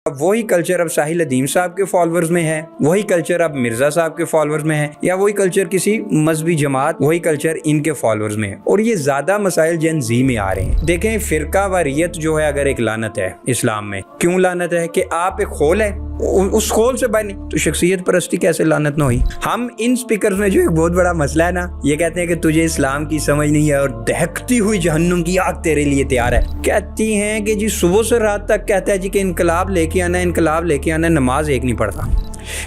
وہی کلچر اب ساحل ادیم صاحب کے فالوورز میں ہے, وہی کلچر اب مرزا صاحب کے فالوورز میں ہے, یا وہی کلچر کسی مذہبی جماعت, وہی کلچر ان کے فالوورز میں ہے. اور یہ زیادہ مسائل جن زی میں آ رہے ہیں. دیکھیں, فرقہ واریت جو ہے اگر ایک لعنت ہے اسلام میں, کیوں لعنت ہے؟ کہ آپ ایک خول ہے, اس خول سے باہر نہیں, تو شخصیت پرستی کیسے لعنت نہ ہوئی؟ ہم ان سپیکرز میں جو ایک بہت بڑا مسئلہ ہے نا, یہ کہتے ہیں کہ تجھے اسلام کی سمجھ نہیں ہے اور دہکتی ہوئی جہنم کی آگ تیرے لیے تیار ہے. کہتی ہیں کہ جی صبح سے رات تک کہتا ہے جی کہ انقلاب لے کے آنا ہے, انقلاب لے کے آنا ہے, نماز ایک نہیں پڑھتا.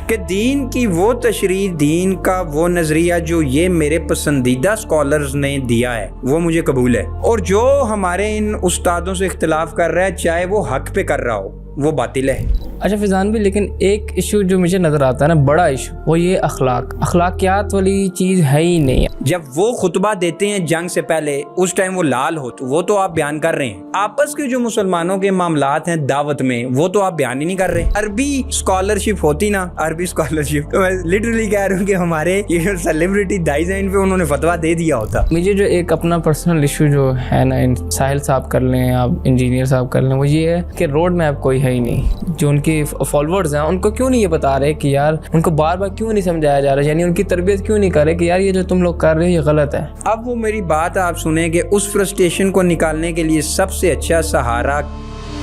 کہ دین کی وہ تشریح, دین کا وہ نظریہ جو یہ میرے پسندیدہ سکولرز نے دیا ہے وہ مجھے قبول ہے, اور جو ہمارے ان استادوں سے اختلاف کر رہا ہے چاہے وہ حق پہ کر رہا ہو وہ باطل ہے. اچھا فیضان بھی, لیکن ایک ایشو جو مجھے نظر آتا ہے نا, بڑا ایشو, وہ یہ اخلاقیات والی چیز ہے ہی نہیں ہے. جب وہ خطبہ دیتے ہیں جنگ سے پہلے, اس ٹائم وہ لال ہو, تو وہ تو آپ بیان کر رہے ہیں. آپس کے جو مسلمانوں کے معاملات ہیں دعوت میں, وہ تو آپ بیان ہی نہیں کر رہے. عربی اسکالرشپ ہوتی نا, عربی اسکالرشپ, تو میں لٹرلی کہہ رہا ہوں کہ ہمارے یہ سیلیبریٹی دائز ہیں, ان پہ انہوں نے فتویٰ دے دیا ہوتا. مجھے جو ایک اپنا پرسنل ایشو جو ہے نا, ساحل صاحب کر لیں, آپ انجینئر صاحب کر لیں, وہ یہ ہے کہ روڈ میپ کوئی ہے ہی نہیں. جو ان کے فالوورز ہیں ان کو کیوں نہیں یہ بتا رہے کہ یار, ان کو بار بار کیوں نہیں سمجھایا جا رہا, یعنی ان کی تربیت کیوں نہیں کر رہے کہ یار یہ جو تم لوگ کر رہے ہو یہ غلط ہے. اب وہ میری بات آپ سنیں کہ اس فرسٹریشن کو نکالنے کے لیے سب سے اچھا سہارا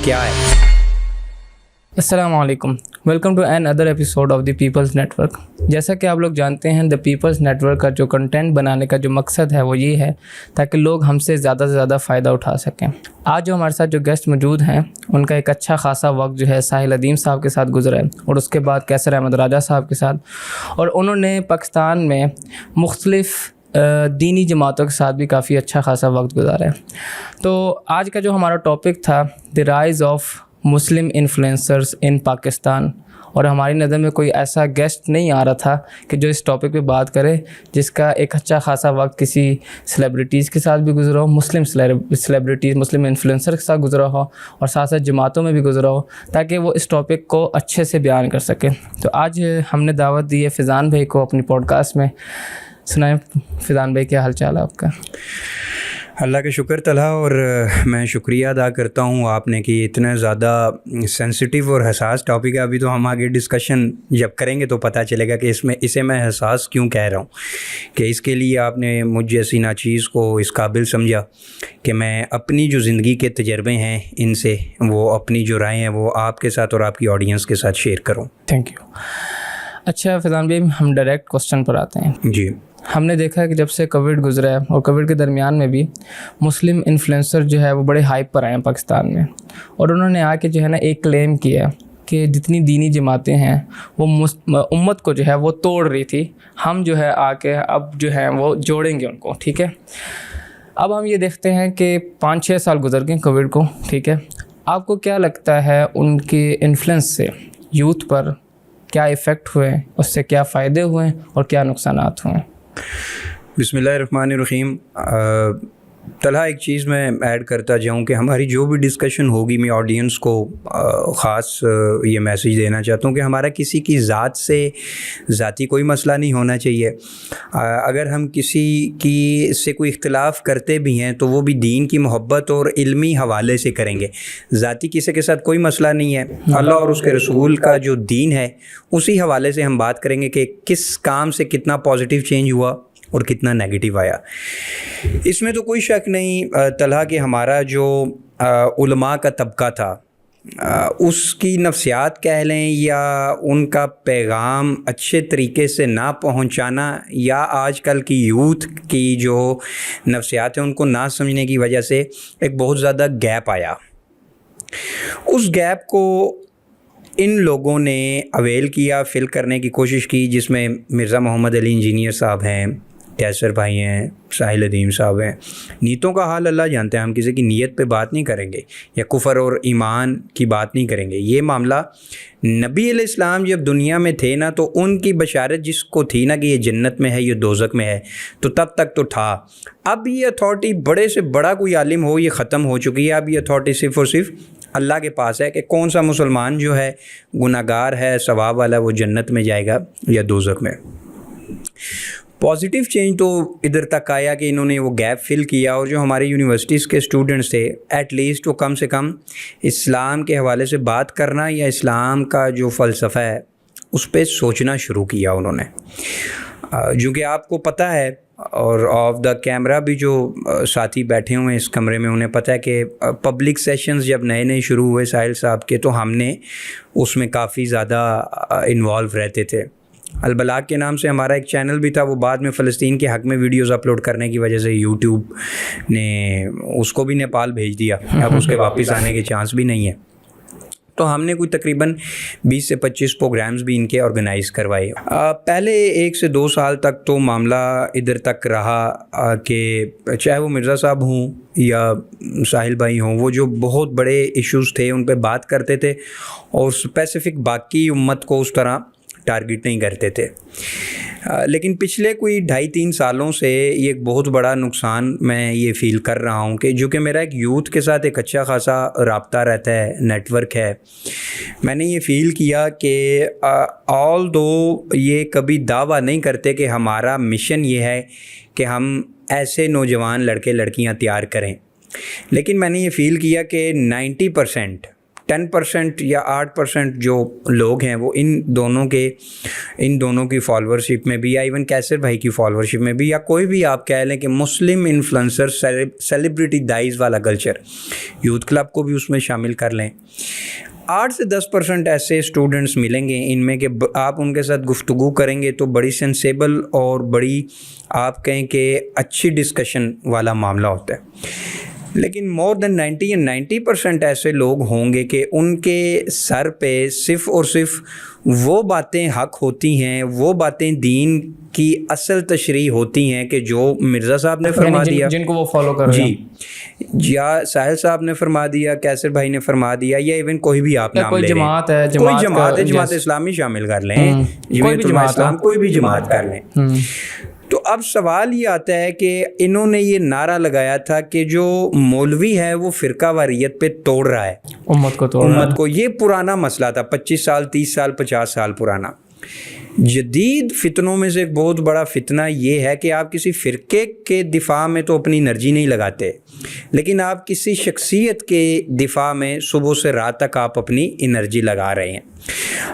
کیا ہے. السلام علیکم, welcome to another episode of the people's network. جیسا کہ آپ لوگ جانتے ہیں, دا پیپلز نیٹ ورک کا جو کنٹینٹ بنانے کا جو مقصد ہے وہ یہ ہے تاکہ لوگ ہم سے زیادہ سے زیادہ فائدہ اٹھا سکیں. آج جو ہمارے ساتھ جو گیسٹ موجود ہیں, ان کا ایک اچھا خاصا وقت جو ہے ساحل ادیم صاحب کے ساتھ گزرا ہے, اور اس کے بعد کیسر احمد راجہ صاحب کے ساتھ, اور انہوں نے پاکستان میں مختلف دینی جماعتوں کے ساتھ بھی کافی اچھا خاصا وقت گزارا ہے. تو آج کا جو ہمارا ٹاپک تھا, دی رائز آف مسلم انفلوئنسرز ان پاکستان, اور ہماری نظر میں کوئی ایسا گیسٹ نہیں آ رہا تھا کہ جو اس ٹاپک پہ بات کرے جس کا ایک اچھا خاصا وقت کسی سیلیبریٹیز کے ساتھ بھی گزرا ہو, مسلم سیلیبریٹیز مسلم انفلوئنسر کے ساتھ گزرا ہو, اور ساتھ ساتھ جماعتوں میں بھی گزرا ہو, تاکہ وہ اس ٹاپک کو اچھے سے بیان کر سکیں. تو آج ہم نے دعوت دی ہے فیضان بھائی کو اپنی پوڈ کاسٹ میں. سنائیں فیضان بھائی, کیا حال چال ہے آپ کا؟ اللہ کا شکر طلحہ, اور میں شکریہ ادا کرتا ہوں آپ نے کہ اتنا زیادہ سینسٹیو اور حساس ٹاپک ہے. ابھی تو ہم آگے ڈسکشن جب کریں گے تو پتہ چلے گا کہ اسے میں حساس کیوں کہہ رہا ہوں, کہ اس کے لیے آپ نے مجھ جیسی ناچیز کو اس قابل سمجھا کہ میں اپنی جو زندگی کے تجربے ہیں ان سے, وہ اپنی جو رائے ہیں وہ آپ کے ساتھ اور آپ کی آڈینس کے ساتھ شیئر کروں. Thank you. اچھا فیضان بھائی, ہم ڈائریکٹ کوسچن پر آتے ہیں. جی, ہم نے دیکھا کہ جب سے کووڈ گزرا ہے, اور کووڈ کے درمیان میں بھی مسلم انفلوئنسر جو ہے وہ بڑے ہائپ پر آئے ہیں پاکستان میں, اور انہوں نے آ کے جو ہے نا ایک کلیم کیا کہ جتنی دینی جماعتیں ہیں وہ امت کو جو ہے وہ توڑ رہی تھی, ہم جو ہے آ کے اب جو ہے وہ جوڑیں گے ان کو. ٹھیک ہے, اب ہم یہ دیکھتے ہیں کہ 5-6 سال گزر گئے کووڈ کو. ٹھیک ہے, آپ کو کیا لگتا ہے ان کے انفلوئنس سے یوتھ پر کیا ایفیکٹ ہوئے, اس سے کیا فائدے ہوئے اور کیا نقصانات ہوئے؟ بسم اللہ الرحمن الرحیم. طلحہ, ایک چیز میں ایڈ کرتا جاؤں کہ ہماری جو بھی ڈسکشن ہوگی, میں آڈینس کو خاص یہ میسیج دینا چاہتا ہوں کہ ہمارا کسی کی ذات سے ذاتی کوئی مسئلہ نہیں ہونا چاہیے. اگر ہم کسی کی سے کوئی اختلاف کرتے بھی ہیں تو وہ بھی دین کی محبت اور علمی حوالے سے کریں گے. ذاتی کسی کے ساتھ کوئی مسئلہ نہیں ہے, اللہ اور اس کے رسول کا جو دین ہے اسی حوالے سے ہم بات کریں گے کہ کس کام سے کتنا پازیٹیو چینج ہوا اور کتنا نیگیٹو آیا. اس میں تو کوئی شک نہیں طلحہ کہ ہمارا جو علماء کا طبقہ تھا, اس کی نفسیات کہہ لیں یا ان کا پیغام اچھے طریقے سے نہ پہنچانا, یا آج کل کی یوتھ کی جو نفسیات ہیں ان کو نہ سمجھنے کی وجہ سے ایک بہت زیادہ گیپ آیا. اس گیپ کو ان لوگوں نے اویل کیا, فل کرنے کی کوشش کی, جس میں مرزا محمد علی انجینئر صاحب ہیں, کیسر بھائی ہیں, ساحل ادیم صاحب ہیں. نیتوں کا حال اللہ جانتے ہیں, ہم کسی کی نیت پہ بات نہیں کریں گے یا کفر اور ایمان کی بات نہیں کریں گے. یہ معاملہ نبی علیہ السلام جب دنیا میں تھے نا, تو ان کی بشارت جس کو تھی نا کہ یہ جنت میں ہے یہ دوزخ میں ہے, تو تب تک تو تھا. اب یہ اتھارٹی بڑے سے بڑا کوئی عالم ہو یہ ختم ہو چکی ہے. اب یہ اتھارٹی صرف اور صرف اللہ کے پاس ہے کہ کون سا مسلمان جو ہے گناہگار ہے, ثواب والا, وہ جنت میں جائے گا یا دوزخ میں. پازیٹیو چینج تو ادھر تک آیا کہ انہوں نے وہ گیپ فل کیا، اور جو ہمارے یونیورسٹیز کے اسٹوڈنٹس تھے ایٹ لیسٹ وہ کم سے کم اسلام کے حوالے سے بات کرنا یا اسلام کا جو فلسفہ ہے اس پہ سوچنا شروع کیا انہوں نے. جو کہ آپ کو پتہ ہے اور آف دا کیمرہ بھی جو ساتھی بیٹھے ہوئے ہیں اس کمرے میں انہیں پتہ ہے کہ پبلک سیشنز جب نئے نئے شروع ہوئے ساحل صاحب کے تو ہم نے اس میں کافی زیادہ انوالو رہتے تھے. البلاغ کے نام سے ہمارا ایک چینل بھی تھا، وہ بعد میں فلسطین کے حق میں ویڈیوز اپلوڈ کرنے کی وجہ سے یوٹیوب نے اس کو بھی نیپال بھیج دیا، اب اس کے واپس آنے کے چانس بھی نہیں ہے. تو ہم نے کوئی تقریباً 20 سے 25 پروگرامز بھی ان کے آرگنائز کروائے. پہلے 1 سے 2 سال تک تو معاملہ ادھر تک رہا کہ چاہے وہ مرزا صاحب ہوں یا ساحل بھائی ہوں، وہ جو بہت بڑے ایشوز تھے ان پہ بات کرتے تھے اور اسپیسیفک باقی امت کو اس طرح ٹارگٹ نہیں کرتے تھے. لیکن پچھلے کوئی 2.5-3 سالوں سے یہ ایک بہت بڑا نقصان میں یہ فیل کر رہا ہوں کہ جو کہ میرا ایک یوتھ کے ساتھ ایک اچھا خاصا رابطہ رہتا ہے، نیٹ ورک ہے، میں نے یہ فیل کیا کہ آل دو یہ کبھی دعویٰ نہیں کرتے کہ ہمارا مشن یہ ہے کہ ہم ایسے نوجوان لڑکے لڑکیاں تیار کریں، لیکن میں نے یہ فیل کیا کہ 90% 10% یا 8% جو لوگ ہیں وہ ان دونوں کی فالوورشپ میں بھی، یا ایون کیسر بھائی کی فالوورشپ میں بھی، یا کوئی بھی آپ کہہ لیں کہ مسلم انفلوئنسر سیلیبریٹی دائز والا کلچر، یوتھ کلب کو بھی اس میں شامل کر لیں، 8 سے 10% ایسے اسٹوڈنٹس ملیں گے ان میں کہ آپ ان کے ساتھ گفتگو کریں گے تو بڑی سینسیبل اور بڑی آپ کہیں کہ اچھی ڈسکشن والا معاملہ ہوتا ہے. لیکن مور دین 90% ایسے لوگ ہوں گے کہ ان کے سر پہ صرف اور صرف وہ باتیں حق ہوتی ہیں، وہ باتیں دین کی اصل تشریح ہوتی ہیں کہ جو مرزا صاحب نے فرما دیا، جن کو وہ فالو کر رہے ہیں، جی، یا ساحل صاحب نے فرما دیا، کیسر بھائی نے فرما دیا، یا ایون کوئی بھی آپ نام لے لیں، کوئی جماعت ہے، جماعت اسلامی شامل کر لیں، جمعیت علماء اسلام، کوئی بھی جماعت کر لیں. تو اب سوال یہ آتا ہے کہ انہوں نے یہ نعرہ لگایا تھا کہ جو مولوی ہے وہ فرقہ واریت پہ توڑ رہا ہے امت کو. یہ پرانا مسئلہ تھا، 25 سال 30 سال 50 سال پرانا. جدید فتنوں میں سے ایک بہت بڑا فتنہ یہ ہے کہ آپ کسی فرقے کے دفاع میں تو اپنی انرجی نہیں لگاتے، لیکن آپ کسی شخصیت کے دفاع میں صبح سے رات تک آپ اپنی انرجی لگا رہے ہیں.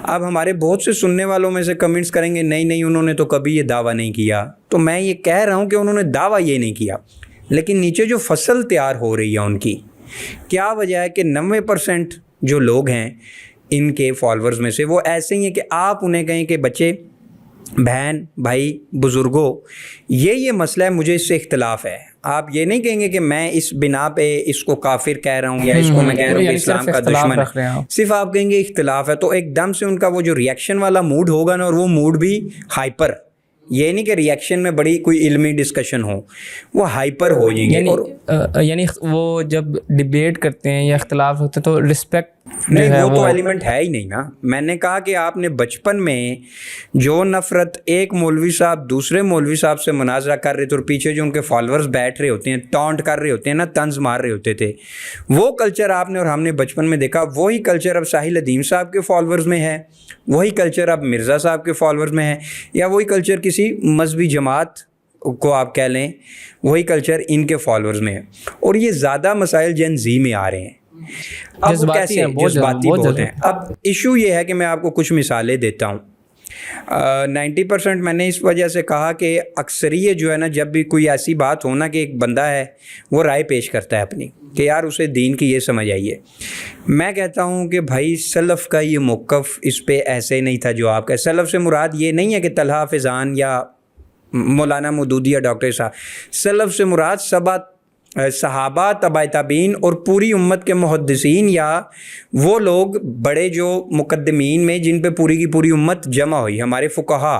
اب ہمارے بہت سے سننے والوں میں سے کمنٹس کریں گے نہیں انہوں نے تو کبھی یہ دعویٰ نہیں کیا. تو میں یہ کہہ رہا ہوں کہ انہوں نے دعویٰ یہ نہیں کیا، لیکن نیچے جو فصل تیار ہو رہی ہے ان کی کیا وجہ ہے کہ 90% جو لوگ ہیں ان کے فالورز میں سے وہ ایسے ہی ہیں کہ آپ انہیں کہیں کہ بچے، بہن، بھائی، بزرگوں، یہ مسئلہ ہے، مجھے اس سے اختلاف ہے. آپ یہ نہیں کہیں گے کہ میں اس بنا پہ اس کو کافر کہہ رہا ہوں یا اس کو میں کہہ رہا ہوں کہ اسلام کا دشمن ہے، صرف آپ کہیں گے اختلاف ہے. تو ایک دم سے ان کا وہ جو ریئیکشن والا موڈ ہوگا نا، اور وہ موڈ بھی ہائپر، یہ نہیں کہ ریئیکشن میں بڑی کوئی علمی ڈسکشن ہو، وہ ہائپر ہو جائیں گے. یعنی وہ جب ڈیبیٹ کرتے ہیں یا اختلاف ہوتے تو رسپیکٹ نہیں، وہ تو ایلیمنٹ ہے ہی نہیں نا. میں نے کہا کہ آپ نے بچپن میں جو نفرت ایک مولوی صاحب دوسرے مولوی صاحب سے مناظرہ کر رہے تھے اور پیچھے جو ان کے فالورز بیٹھ رہے ہوتے ہیں، ٹانٹ کر رہے ہوتے ہیں نا، طنز مار رہے ہوتے تھے، وہ کلچر آپ نے اور ہم نے بچپن میں دیکھا. وہی کلچر اب ساحل ادیم صاحب کے فالورز میں ہے، وہی کلچر اب مرزا صاحب کے فالورز میں ہے، یا وہی کلچر کسی مذہبی جماعت کو آپ کہہ لیں، وہی کلچر ان کے فالورز میں ہے. اور یہ زیادہ مسائل جن زی میں آ رہے ہیں. اب کیسے جذباتی بہت ہیں. اب ایشو یہ ہے کہ میں آپ کو کچھ مثالیں دیتا ہوں. 90% میں نے اس وجہ سے کہا کہ اکثریت جو ہے نا، جب بھی کوئی ایسی بات ہونا کہ ایک بندہ ہے وہ رائے پیش کرتا ہے اپنی کہ یار اسے دین کی یہ سمجھ آئیے، میں کہتا ہوں کہ بھائی سلف کا یہ موقف اس پہ ایسے نہیں تھا جو آپ کا. سلف سے مراد یہ نہیں ہے کہ طلحہ فیضان یا مولانا مودودی یا ڈاکٹر صاحب. سلف سے مراد صحابہ، تبع تابعین اور پوری امت کے محدثین، یا وہ لوگ بڑے جو مقدمین میں جن پہ پوری کی پوری امت جمع ہوئی، ہمارے فقہا.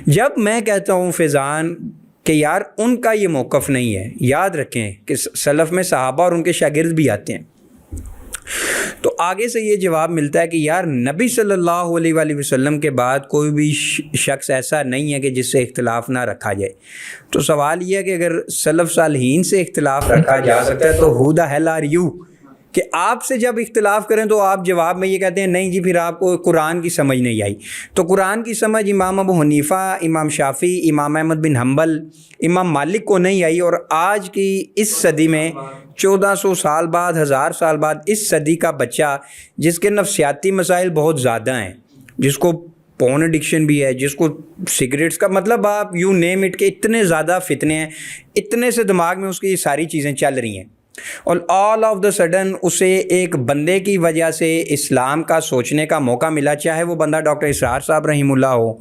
جب میں کہتا ہوں فیضان کہ یار ان کا یہ موقف نہیں ہے، یاد رکھیں کہ سلف میں صحابہ اور ان کے شاگرد بھی آتے ہیں. تو آگے سے یہ جواب ملتا ہے کہ یار نبی صلی اللہ علیہ وآلہ وسلم کے بعد کوئی بھی شخص ایسا نہیں ہے کہ جس سے اختلاف نہ رکھا جائے. تو سوال یہ ہے کہ اگر سلف صالحین سے اختلاف رکھا جا سکتا ہے تو who the hell are you کہ آپ سے جب اختلاف کریں تو آپ جواب میں یہ کہتے ہیں نہیں جی پھر آپ کو قرآن کی سمجھ نہیں آئی. تو قرآن کی سمجھ امام ابو حنیفہ، امام شافعی، امام احمد بن حنبل، امام مالک کو نہیں آئی، اور آج کی اس صدی میں 1400 سال بعد، 1000 سال بعد اس صدی کا بچہ جس کے نفسیاتی مسائل بہت زیادہ ہیں، جس کو پون ایڈکشن بھی ہے، جس کو سگریٹس کا مطلب آپ یو نیم اٹ، کہ اتنے زیادہ فتنے ہیں، اتنے سے دماغ میں اس کی یہ ساری چیزیں چل رہی ہیں، اور آل آف دا سڈن اسے ایک بندے کی وجہ سے اسلام کا سوچنے کا موقع ملا، چاہے وہ بندہ ڈاکٹر اسرار صاحب رحمہ اللہ ہو،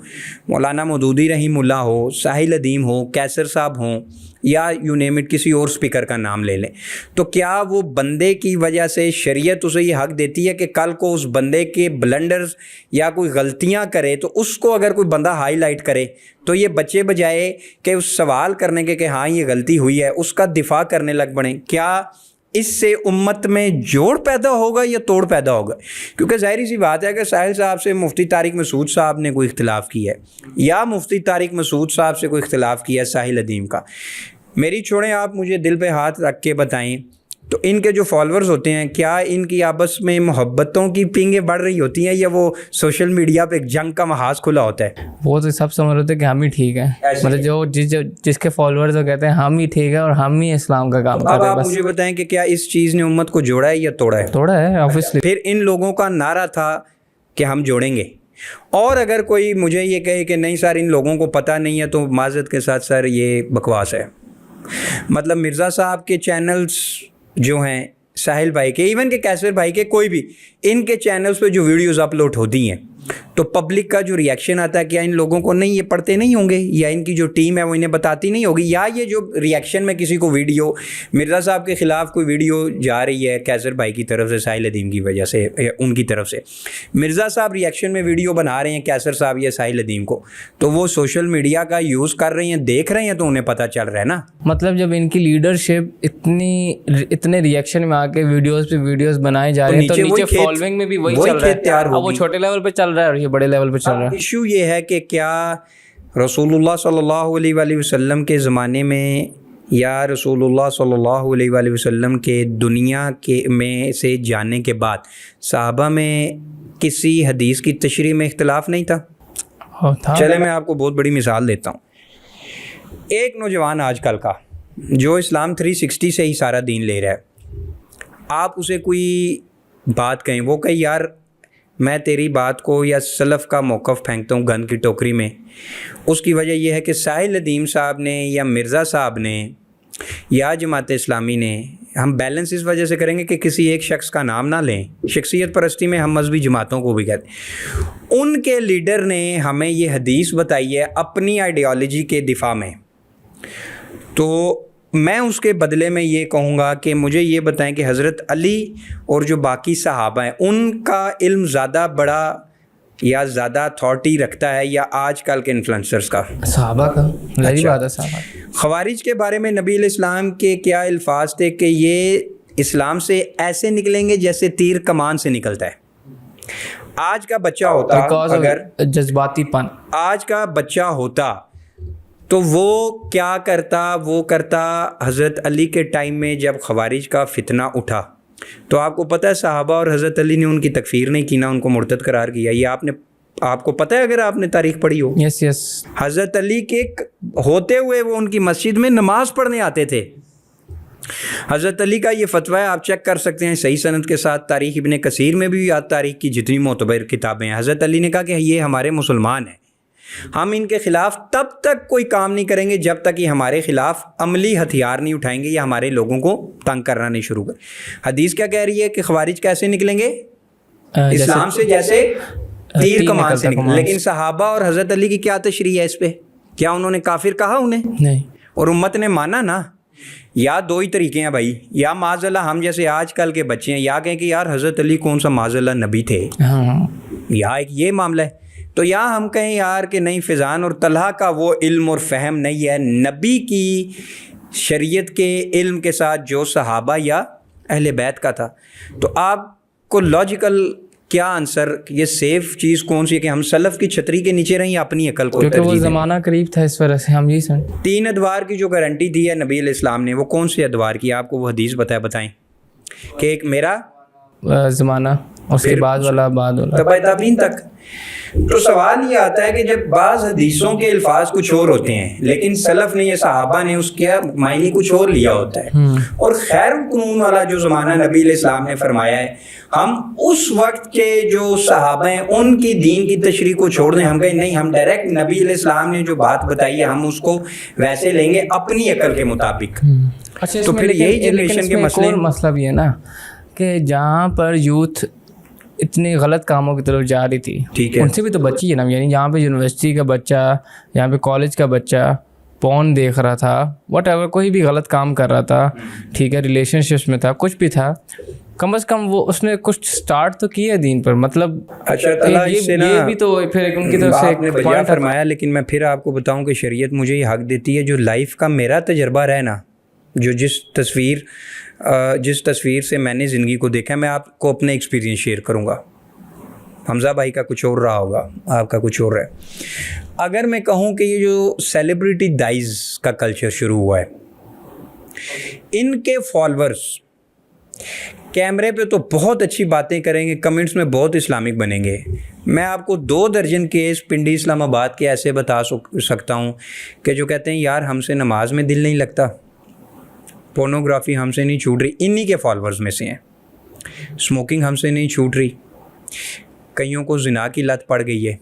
مولانا مودودی رحمہ اللہ ہو، ساحل ادیم ہو، کیسر صاحب ہوں، یا یو نیم اٹ کسی اور سپیکر کا نام لے لیں. تو کیا وہ بندے کی وجہ سے شریعت اسے یہ حق دیتی ہے کہ کل کو اس بندے کے بلنڈرز یا کوئی غلطیاں کرے تو اس کو اگر کوئی بندہ ہائی لائٹ کرے تو یہ بچے بجائے کہ اس سوال کرنے کے کہ ہاں یہ غلطی ہوئی ہے اس کا دفاع کرنے لگ پڑیں؟ کیا اس سے امت میں جوڑ پیدا ہوگا یا توڑ پیدا ہوگا؟ کیونکہ ظاہری سی بات ہے کہ ساحل صاحب سے مفتی طارق مسعود صاحب نے کوئی اختلاف کیا ہے، یا مفتی طارق مسعود صاحب سے کوئی اختلاف کیا ہے ساحل ادیم کا، میری چھوڑیں، آپ مجھے دل پہ ہاتھ رکھ کے بتائیں تو ان کے جو فالورز ہوتے ہیں کیا ان کی آپس میں محبتوں کی پینگیں بڑھ رہی ہوتی ہیں یا وہ سوشل میڈیا پہ ایک جنگ کا محاذ کھلا ہوتا ہے؟ وہ تو سب سمجھ رہے تھے کہ ہم ہی ٹھیک ہیں، مطلب جو جس کے فالورز وہ کہتے ہیں ہم ہی ٹھیک ہے اور ہم ہی اسلام کا کام کر رہے ہیں. اب آپ مجھے بتائیں کہ کیا اس چیز نے امت کو جوڑا ہے یا توڑا ہے؟ توڑا ہے obviously. پھر ان لوگوں کا نعرہ تھا کہ ہم جوڑیں گے، اور اگر کوئی مجھے یہ کہے کہ نہیں سر ان لوگوں کو پتہ نہیں ہے تو معذرت کے ساتھ سر یہ بکواس ہے. مطلب مرزا صاحب کے چینلز جو ہیں، ساحل بھائی کے، ایون کہ کیسر بھائی کے، کوئی بھی ان کے چینلز پہ جو ویڈیوز اپلوڈ ہوتی ہیں تو پبلک کا جو ریئیکشن آتا ہے کیا ان لوگوں کو نہیں یہ پڑھتے نہیں ہوں گے، یا ان کی جو ٹیم ہے وہ انہیں بتاتی نہیں ہوگی، یا یہ جو ریئیکشن میں کسی کو ویڈیو مرزا صاحب کے خلاف کوئی ویڈیو جا رہی ہے کیسر بھائی کی طرف سے، ساحل ادیم کی وجہ سے، ان کی طرف سے مرزا صاحب ریئیکشن میں ویڈیو بنا رہے ہیں کیسر صاحب یا ساحل ادیم کو، تو وہ سوشل میڈیا کا یوز کر رہے ہیں، دیکھ رہے ہیں تو انہیں پتہ چل رہا ہے نا. مطلب جب ان کی لیڈرشپ اتنے ریئیکشن میں آ کے ویڈیوز پہ ویڈیوز بنائے جا رہے ہیں تو نیچے فالوئنگ میں بھی وہی چل رہا ہے، اب وہ چھوٹے لیول پہ چل رہا ہے اور یہ بڑے لیول پہ چل رہا ہے. ایشو یہ ہے کہ کیا رسول اللہ صلی اللہ علیہ وآلہ وسلم کے زمانے میں یا رسول اللہ صلی اللہ علیہ وآلہ وسلم کے دنیا کے میں سے جانے کے بعد صحابہ میں کسی حدیث کی تشریح میں اختلاف نہیں تھا؟ چلے میں آپ کو بہت بڑی مثال دیتا ہوں. ایک نوجوان آج کل کا جو اسلام 360 سے ہی سارا دین لے رہا ہے، آپ اسے کوئی بات کہیں، وہ کہیں یار میں تیری بات کو یا سلف کا موقف پھینکتا ہوں گند کی ٹوکری میں، اس کی وجہ یہ ہے کہ ساحل ادیم صاحب نے یا مرزا صاحب نے یا جماعت اسلامی نے، ہم بیلنس اس وجہ سے کریں گے کہ کسی ایک شخص کا نام نہ لیں، شخصیت پرستی میں ہم مذہبی جماعتوں کو بھی کہتے ہیں، ان کے لیڈر نے ہمیں یہ حدیث بتائی ہے اپنی آئیڈیالوجی کے دفاع میں، تو میں اس کے بدلے میں یہ کہوں گا کہ مجھے یہ بتائیں کہ حضرت علی اور جو باقی صحابہ ہیں ان کا علم زیادہ بڑا یا زیادہ اتھارٹی رکھتا ہے یا آج کل کے انفلوئنسرز کا؟ صحابہ کا. بات ہے صحابہ. خوارج کے بارے میں نبی علیہ السلام کے کیا الفاظ تھے کہ یہ اسلام سے ایسے نکلیں گے جیسے تیر کمان سے نکلتا ہے. آج کا بچہ ہوتا اگر جذباتی پن، آج کا بچہ ہوتا تو وہ کیا کرتا؟ وہ کرتا حضرت علی کے ٹائم میں جب خوارج کا فتنہ اٹھا تو آپ کو پتہ ہے صحابہ اور حضرت علی نے ان کی تکفیر نہیں کی، نہ ان کو مرتد قرار کیا. یہ آپ کو پتہ ہے اگر آپ نے تاریخ پڑھی ہو. یس. حضرت علی کے ہوتے ہوئے وہ ان کی مسجد میں نماز پڑھنے آتے تھے. حضرت علی کا یہ فتویٰ ہے، آپ چیک کر سکتے ہیں صحیح سند کے ساتھ، تاریخ ابن کثیر میں بھی، یا تاریخ کی جتنی معتبر کتابیں ہیں. حضرت علی نے کہا کہ یہ ہمارے مسلمان ہیں، ہم ان کے خلاف تب تک کوئی کام نہیں کریں گے جب تک یہ ہمارے خلاف عملی ہتھیار نہیں اٹھائیں گے یا ہمارے لوگوں کو تنگ کرنا نہیں شروع کریں. حدیث کیا کہہ رہی ہے کہ خوارج کیسے نکلیں گے؟ اسلام سے جیسے تیر کمان سے نکلیں. لیکن صحابہ اور حضرت علی کی کیا تشریح ہے اس پہ؟ کیا انہوں نے کافر کہا انہیں؟ نہیں. اور امت نے مانا نا. یا دو ہی طریقے ہیں بھائی، یا معاذ اللہ ہم جیسے آج کل کے بچے ہیں، یا کہیں کہ یار حضرت علی کون سا معاذ اللہ نبی تھے، یا ایک یہ معاملہ ہے. تو یا ہم کہیں یار کہ نہیں فضان اور طلحہ کا وہ علم اور فہم نہیں ہے نبی کی شریعت کے علم کے ساتھ جو صحابہ یا اہل بیت کا تھا. تو آپ کو لاجیکل کیا آنسر، یہ سیف چیز کون سی ہے کہ ہم سلف کی چھتری کے نیچے رہیں یا اپنی عقل کو؟ کیونکہ وہ زمانہ قریب تھا اس وجہ سے ہم یہ تین ادوار کی جو گارنٹی دی ہے نبی علیہ السلام نے، وہ کون سے ادوار کی؟ آپ کو وہ حدیث بتائیں. کہ ایک میرا زمانہ اس کے بعد والا تبع تابعین تک. تو سوال یہ آتا ہے کہ جب بعض حدیثوں کے الفاظ کچھ اور ہوتے ہیں لیکن سلف نے یا صحابہ نے اس کا معنی کچھ اور لیا ہوتا ہے, اور خیر القرون والا جو زمانہ نبی علیہ السلام نے فرمایا ہے, ہم اس وقت کے جو صحابہ ہیں ان کی دین کی تشریح کو چھوڑ دیں. ہم کہیں نہیں, ہم ڈائریکٹ نبی علیہ السلام نے جو بات بتائی ہے ہم اس کو ویسے لیں گے اپنی عقل کے مطابق. تو پھر یہی جنریشن کے مسئلہ بھی ہے نا کہ جہاں پر یوتھ اتنے غلط کاموں کی طرف جا رہی تھی, ان سے بھی تو بچی ہے نا. یعنی یہاں پہ یونیورسٹی کا بچہ, یہاں پہ کالج کا بچہ پون دیکھ رہا تھا, واٹ ایور, کوئی بھی غلط کام کر رہا تھا, ٹھیک ہے, ریلیشن شپس میں تھا, کچھ بھی تھا, کم از کم وہ اس نے کچھ سٹارٹ تو کیا دین پر. مطلب یہ بھی تو پھر ان کی طرف سے آپ نے بجا فرمایا. لیکن میں پھر آپ کو بتاؤں کہ شریعت مجھے یہ حق دیتی ہے, جو لائف کا میرا تجربہ رہا نا, جو جس تصویر سے میں نے زندگی کو دیکھا, میں آپ کو اپنے ایکسپیرینس شیئر کروں گا. حمزہ بھائی کا کچھ اور رہا ہوگا, آپ کا کچھ اور ہے. اگر میں کہوں کہ یہ جو سیلیبریٹی دائز کا کلچر شروع ہوا ہے, ان کے فالورز کیمرے پہ تو بہت اچھی باتیں کریں گے, کمنٹس میں بہت اسلامک بنیں گے. میں آپ کو 2 درجن کیس پنڈی اسلام آباد کے ایسے بتا سکتا ہوں کہ جو کہتے ہیں یار ہم سے نماز میں دل نہیں لگتا, پورنوگرافی ہم سے نہیں چھوٹ رہی, انہی کے فالورز میں سے ہیں. اسموکنگ ہم سے نہیں چھوٹ رہی, کئیوں کو زنا کی لت پڑ گئی ہے.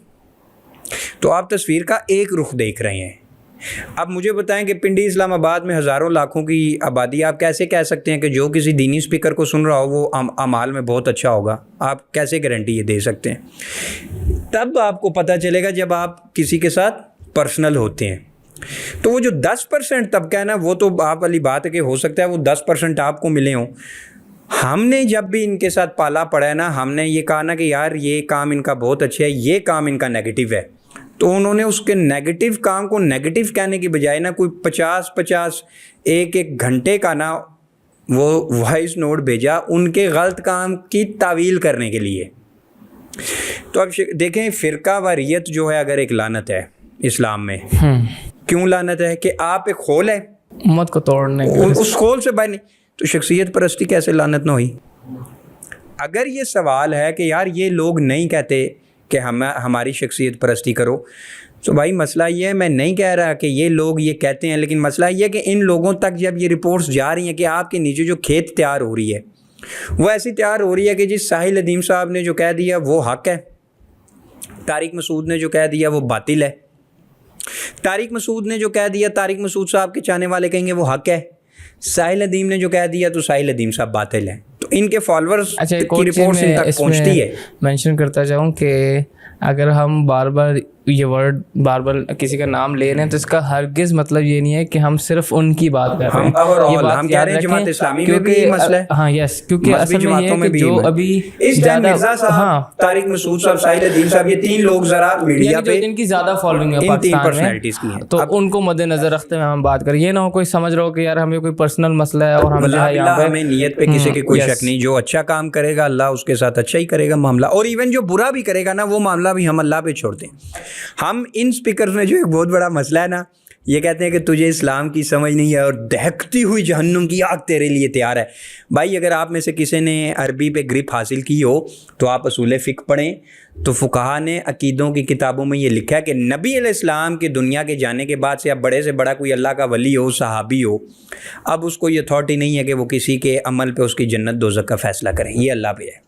تو آپ تصویر کا ایک رخ دیکھ رہے ہیں. اب مجھے بتائیں کہ پنڈی اسلام آباد میں ہزاروں لاکھوں کی آبادی, آپ کیسے کہہ سکتے ہیں کہ جو کسی دینی اسپیکر کو سن رہا ہو وہ اعمال میں بہت اچھا ہوگا؟ آپ کیسے گارنٹی یہ دے سکتے ہیں؟ تب آپ کو پتہ چلے گا جب آپ کسی کے ساتھ پرسنل ہوتے ہیں. تو وہ جو 10% طبقہ ہے نا, وہ تو آپ والی بات ہے کہ ہو سکتا ہے وہ 10% آپ کو ملے ہوں. ہم نے جب بھی ان کے ساتھ پالا پڑا ہے نا, ہم نے یہ کہا نا کہ یار یہ کام ان کا بہت اچھا ہے, یہ کام ان کا نیگیٹو ہے. تو انہوں نے اس کے نیگیٹو کام کو نیگیٹو کہنے کی بجائے نا کوئی 50 ایک گھنٹے کا نا وہ وائس نوٹ بھیجا ان کے غلط کام کی تعویل کرنے کے لیے. تو اب دیکھیں, فرقہ واریت جو ہے اگر ایک لعنت ہے اسلام میں, کیوں لعنت ہے؟ کہ آپ ایک خول ہے امت کو توڑنے, اس خول سے باہر نہیں. تو شخصیت پرستی کیسے لعنت نہ ہوئی؟ اگر یہ سوال ہے کہ یار یہ لوگ نہیں کہتے کہ ہماری شخصیت پرستی کرو, تو بھائی مسئلہ یہ ہے, میں نہیں کہہ رہا کہ یہ لوگ یہ کہتے ہیں, لیکن مسئلہ یہ ہے کہ ان لوگوں تک جب یہ رپورٹس جا رہی ہیں کہ آپ کے نیچے جو کھیت تیار ہو رہی ہے وہ ایسی تیار ہو رہی ہے کہ جس ساحل ندیم صاحب نے جو کہہ دیا وہ حق ہے, طارق مسعود نے جو کہہ دیا وہ باطل ہے, طارق مسعود نے جو کہہ دیا طارق مسعود صاحب کے چاہنے والے کہیں گے وہ حق ہے, ساحل ندیم نے جو کہہ دیا تو ساحل ندیم صاحب باطل ہے. تو ان کے فالورز کی رپورٹس ان تک پہنچتی ہے. مینشن کرتا چاہوں کہ اگر ہم بار بار یہ ورڈ بار بار کسی کا نام لے رہے ہیں تو اس کا ہرگز مطلب یہ نہیں ہے کہ ہم صرف ان کی بات کر رہے ہیں. یہ بات یاد رکھیں کیونکہ ہاں یس کیونکہ اصل میں یہ ہے کہ جو ابھی ہاں طارق مسعود صاحب, ساحل ندیم صاحب, یہ 3 لوگ ذرا میڈیا پہ جن کی زیادہ فالوئنگ ہے پاکستان میں, تو ان کو مد نظر رکھتے ہوئے ہم بات کریں. یہ نہ ہو کوئی سمجھ رہا ہو کہ یار ہمیں کوئی پرسنل مسئلہ ہے اور ہم ہمیں نیت پہ کسی کی کوئی شک نہیں. جو اچھا کام کرے گا اللہ اس کے ساتھ اچھا ہی کرے گا معاملہ, اور ایون جو برا بھی کرے گا نا وہ معاملہ بھی ہم اللہ پہ چھوڑتے ہیں. ہم ان اسپیکرز میں جو ایک بہت بڑا مسئلہ ہے نا, یہ کہتے ہیں کہ تجھے اسلام کی سمجھ نہیں ہے اور دہکتی ہوئی جہنم کی آگ تیرے لیے تیار ہے. بھائی اگر آپ میں سے کسی نے عربی پہ گرپ حاصل کی ہو تو آپ اصول فقہ پڑھیں. تو فقہا نے عقیدوں کی کتابوں میں یہ لکھا ہے کہ نبی علیہ السلام کی دنیا کے جانے کے بعد سے اب بڑے سے بڑا کوئی اللہ کا ولی ہو, صحابی ہو, اب اس کو یہ اتھارٹی نہیں ہے کہ وہ کسی کے عمل پہ اس کی جنت دوزخ کا فیصلہ کریں, یہ اللہ پہ ہے.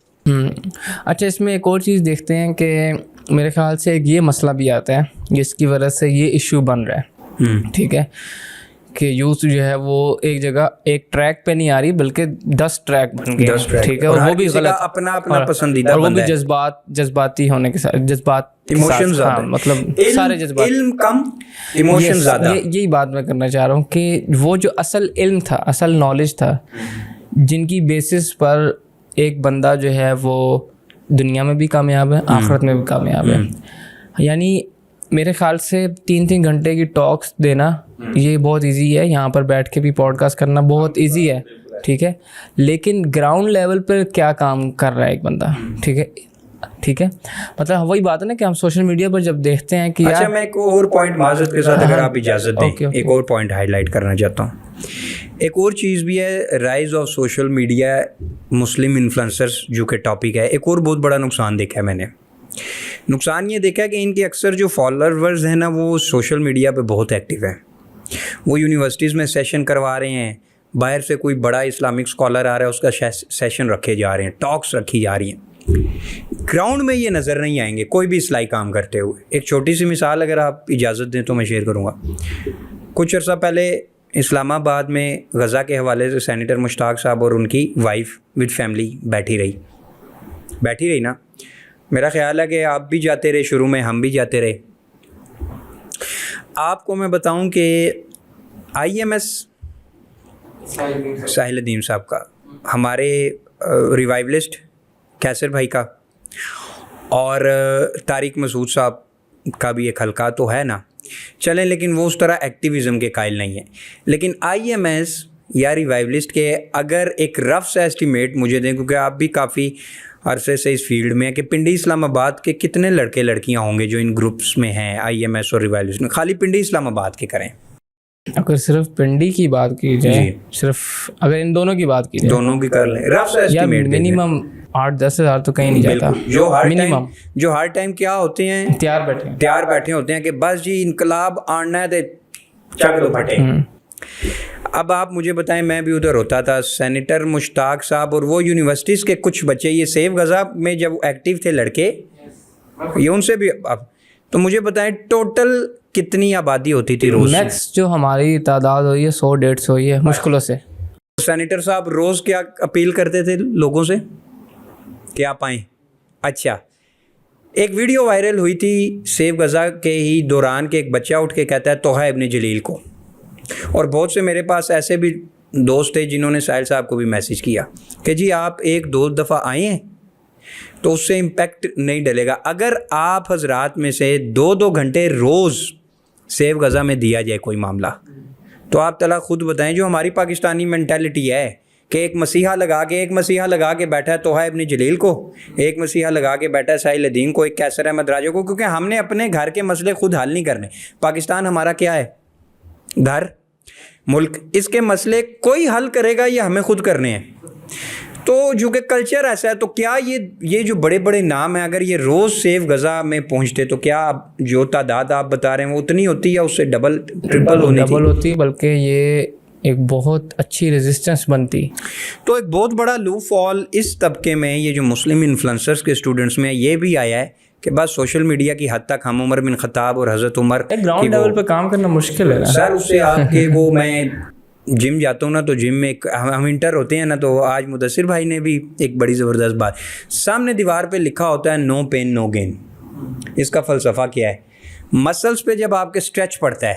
اچھا, اس میں ایک اور چیز دیکھتے ہیں کہ میرے خیال سے ایک یہ مسئلہ بھی آتا ہے جس کی وجہ سے یہ ایشو بن رہا ہے, ٹھیک ہے, کہ یوتھ جو ہے وہ ایک جگہ ایک ٹریک پہ نہیں آ رہی بلکہ 10 ٹریک بن گئے, ٹھیک ہے, اور وہ بھی غلط, اپنا اپنا پسندیدہ, اور وہ بھی جذباتی ہونے کے ساتھ, ایموشن زیادہ, مطلب سارے جذبات, علم کم ایموشن زیادہ. یہی بات میں کرنا چاہ رہا ہوں کہ وہ جو اصل علم تھا, اصل نالج تھا, جن کی بیسس پر ایک بندہ جو ہے وہ دنیا میں بھی کامیاب ہے, آخرت میں بھی کامیاب ہے. یعنی میرے خیال سے 3 گھنٹے کی ٹاکس دینا یہ بہت ایزی ہے, یہاں پر بیٹھ کے بھی پوڈ کاسٹ کرنا بہت ایزی ہے, ٹھیک ہے, لیکن گراؤنڈ لیول پر کیا کام کر رہا ہے ایک بندہ, ٹھیک ہے, ٹھیک ہے, مطلب وہی بات ہے نا کہ ہم سوشل میڈیا پر جب دیکھتے ہیں کہ اچھا میں ایک اور پوائنٹ معذرت کے ساتھ اگر آپ اجازت دیں ایک اور پوائنٹ ہائی لائٹ کرنا چاہتا ہوں. ایک اور چیز بھی ہے rise of social media Muslim influencers جو کہ ٹاپک ہے. ایک اور بہت بڑا نقصان دیکھا ہے میں نے. نقصان یہ دیکھا کہ ان کے اکثر جو فالوورز ہیں نا وہ سوشل میڈیا پہ بہت ایکٹیو ہیں. وہ یونیورسٹیز میں سیشن کروا رہے ہیں, باہر سے کوئی بڑا اسلامک اسکالر آ رہا ہے اس کا سیشن رکھے جا رہے ہیں, ٹاکس رکھی جا رہی ہیں. گراؤنڈ میں یہ نظر نہیں آئیں گے کوئی بھی اصلاحی کام کرتے ہوئے. ایک چھوٹی سی مثال اگر آپ اجازت دیں تو میں شیئر کروں گا. کچھ عرصہ پہلے اسلام آباد میں غزہ کے حوالے سے سینیٹر مشتاق صاحب اور ان کی وائف ود فیملی بیٹھی رہی نا. میرا خیال ہے کہ آپ بھی جاتے رہے, شروع میں ہم بھی جاتے رہے. آپ کو میں بتاؤں کہ آئی ایم ایس ساحل الدین صاحب کا, ہمارے ریوائولسٹ کیسر بھائی کا, اور طارق مسعود صاحب کا بھی ایک حلقہ تو ہے نا چلیں, لیکن وہ اس طرح ایکٹیویزم کے قائل نہیں ہیں. لیکن آئی ایم ایس یا ریوائولسٹ کے اگر ایک رف سا ایسٹیمیٹ مجھے دیں, کیونکہ آپ بھی کافی عرصے سے اس فیلڈ میں ہیں, کہ پنڈی اسلام آباد کے کتنے لڑکے لڑکیاں ہوں گے جو ان گروپس میں ہیں آئی ایم ایس اور ریوائولسٹ میں, خالی پنڈی اسلام آباد کے کریں. اگر صرف پنڈی کی بات کی جائے, صرف اگر ان دونوں کی بات کی جائے, دونوں کی کر لیں رف سا ایسٹیمیٹ, منیمم 8-10 ہزار تو کہیں نہیں جاتا. جو ہر ٹائم کیا ہوتے ہیں تیار بیٹھے ہوتے ہیں کہ بس جی انقلاب آنا ہے تو چک دو پھٹے. اب آپ مجھے بتائیں, میں بھی ادھر ہوتا تھا, سینیٹر مشتاق صاحب اور وہ یونیورسٹیز کے کچھ بچے, یہ سیو غزہ میں جب ایکٹیو تھے لڑکے, یہ ان سے بھی اب تو مجھے بتائیں ٹوٹل کتنی آبادی ہوتی تھی روز؟ میکس جو ہماری تعداد ہوئی ہے 100-150 ہوئی ہے مشکلوں سے. سینیٹر صاحب روز کیا اپیل کرتے تھے لوگوں سے کہ آپ آئیں. اچھا ایک ویڈیو وائرل ہوئی تھی سیو غزہ کے ہی دوران کہ ایک بچہ اٹھ کے کہتا ہے طوحہ ابن جلیل کو, اور بہت سے میرے پاس ایسے بھی دوست تھے جنہوں نے ساحل صاحب کو بھی میسیج کیا کہ جی آپ 1-2 دفعہ آئے ہیں تو اس سے امپیکٹ نہیں ڈلے گا. اگر آپ حضرات میں سے 2-2 گھنٹے روز سیو غزہ میں دیا جائے کوئی معاملہ, تو آپ تعالیٰ خود بتائیں جو ہماری پاکستانی مینٹیلٹی ہے کہ ایک مسیحا لگا کے بیٹھا ہے طوحہ ابن جلیل کو, ایک مسیحا لگا کے بیٹھا ہے ساحل الدین کو, ایک کیسر احمد راجو کو, کیونکہ ہم نے اپنے گھر کے مسئلے خود حل نہیں کرنے. پاکستان ہمارا کیا ہے؟ گھر, ملک. اس کے مسئلے کوئی حل کرے گا یہ ہمیں خود کرنے ہیں. تو جو کہ کلچر ایسا ہے, تو کیا یہ جو بڑے بڑے نام ہیں اگر یہ روز سیو غزہ میں پہنچتے تو کیا جو تعداد آپ بتا رہے ہیں وہ اتنی ہوتی یا اس سے ڈبل ٹرپل ہوتی, بلکہ یہ ایک بہت اچھی ریزسٹنس بنتی. تو ایک بہت بڑا لو فال اس طبقے میں یہ جو مسلم انفلوئنسرز کے اسٹوڈنٹس میں یہ بھی آیا ہے کہ بس سوشل میڈیا کی حد تک ہم عمر بن خطاب اور حضرت عمر گراؤنڈ لیول پہ کام کرنا مشکل ہے سر. اس سے آپ کے وہ میں جم جاتا ہوں نا, تو جم میں ہم انٹر ہوتے ہیں نا, تو آج مدثر بھائی نے بھی ایک بڑی زبردست بات, سامنے دیوار پہ لکھا ہوتا ہے نو پین نو گین. اس کا فلسفہ کیا ہے؟ مسلس پہ جب آپ کے اسٹریچ پڑتا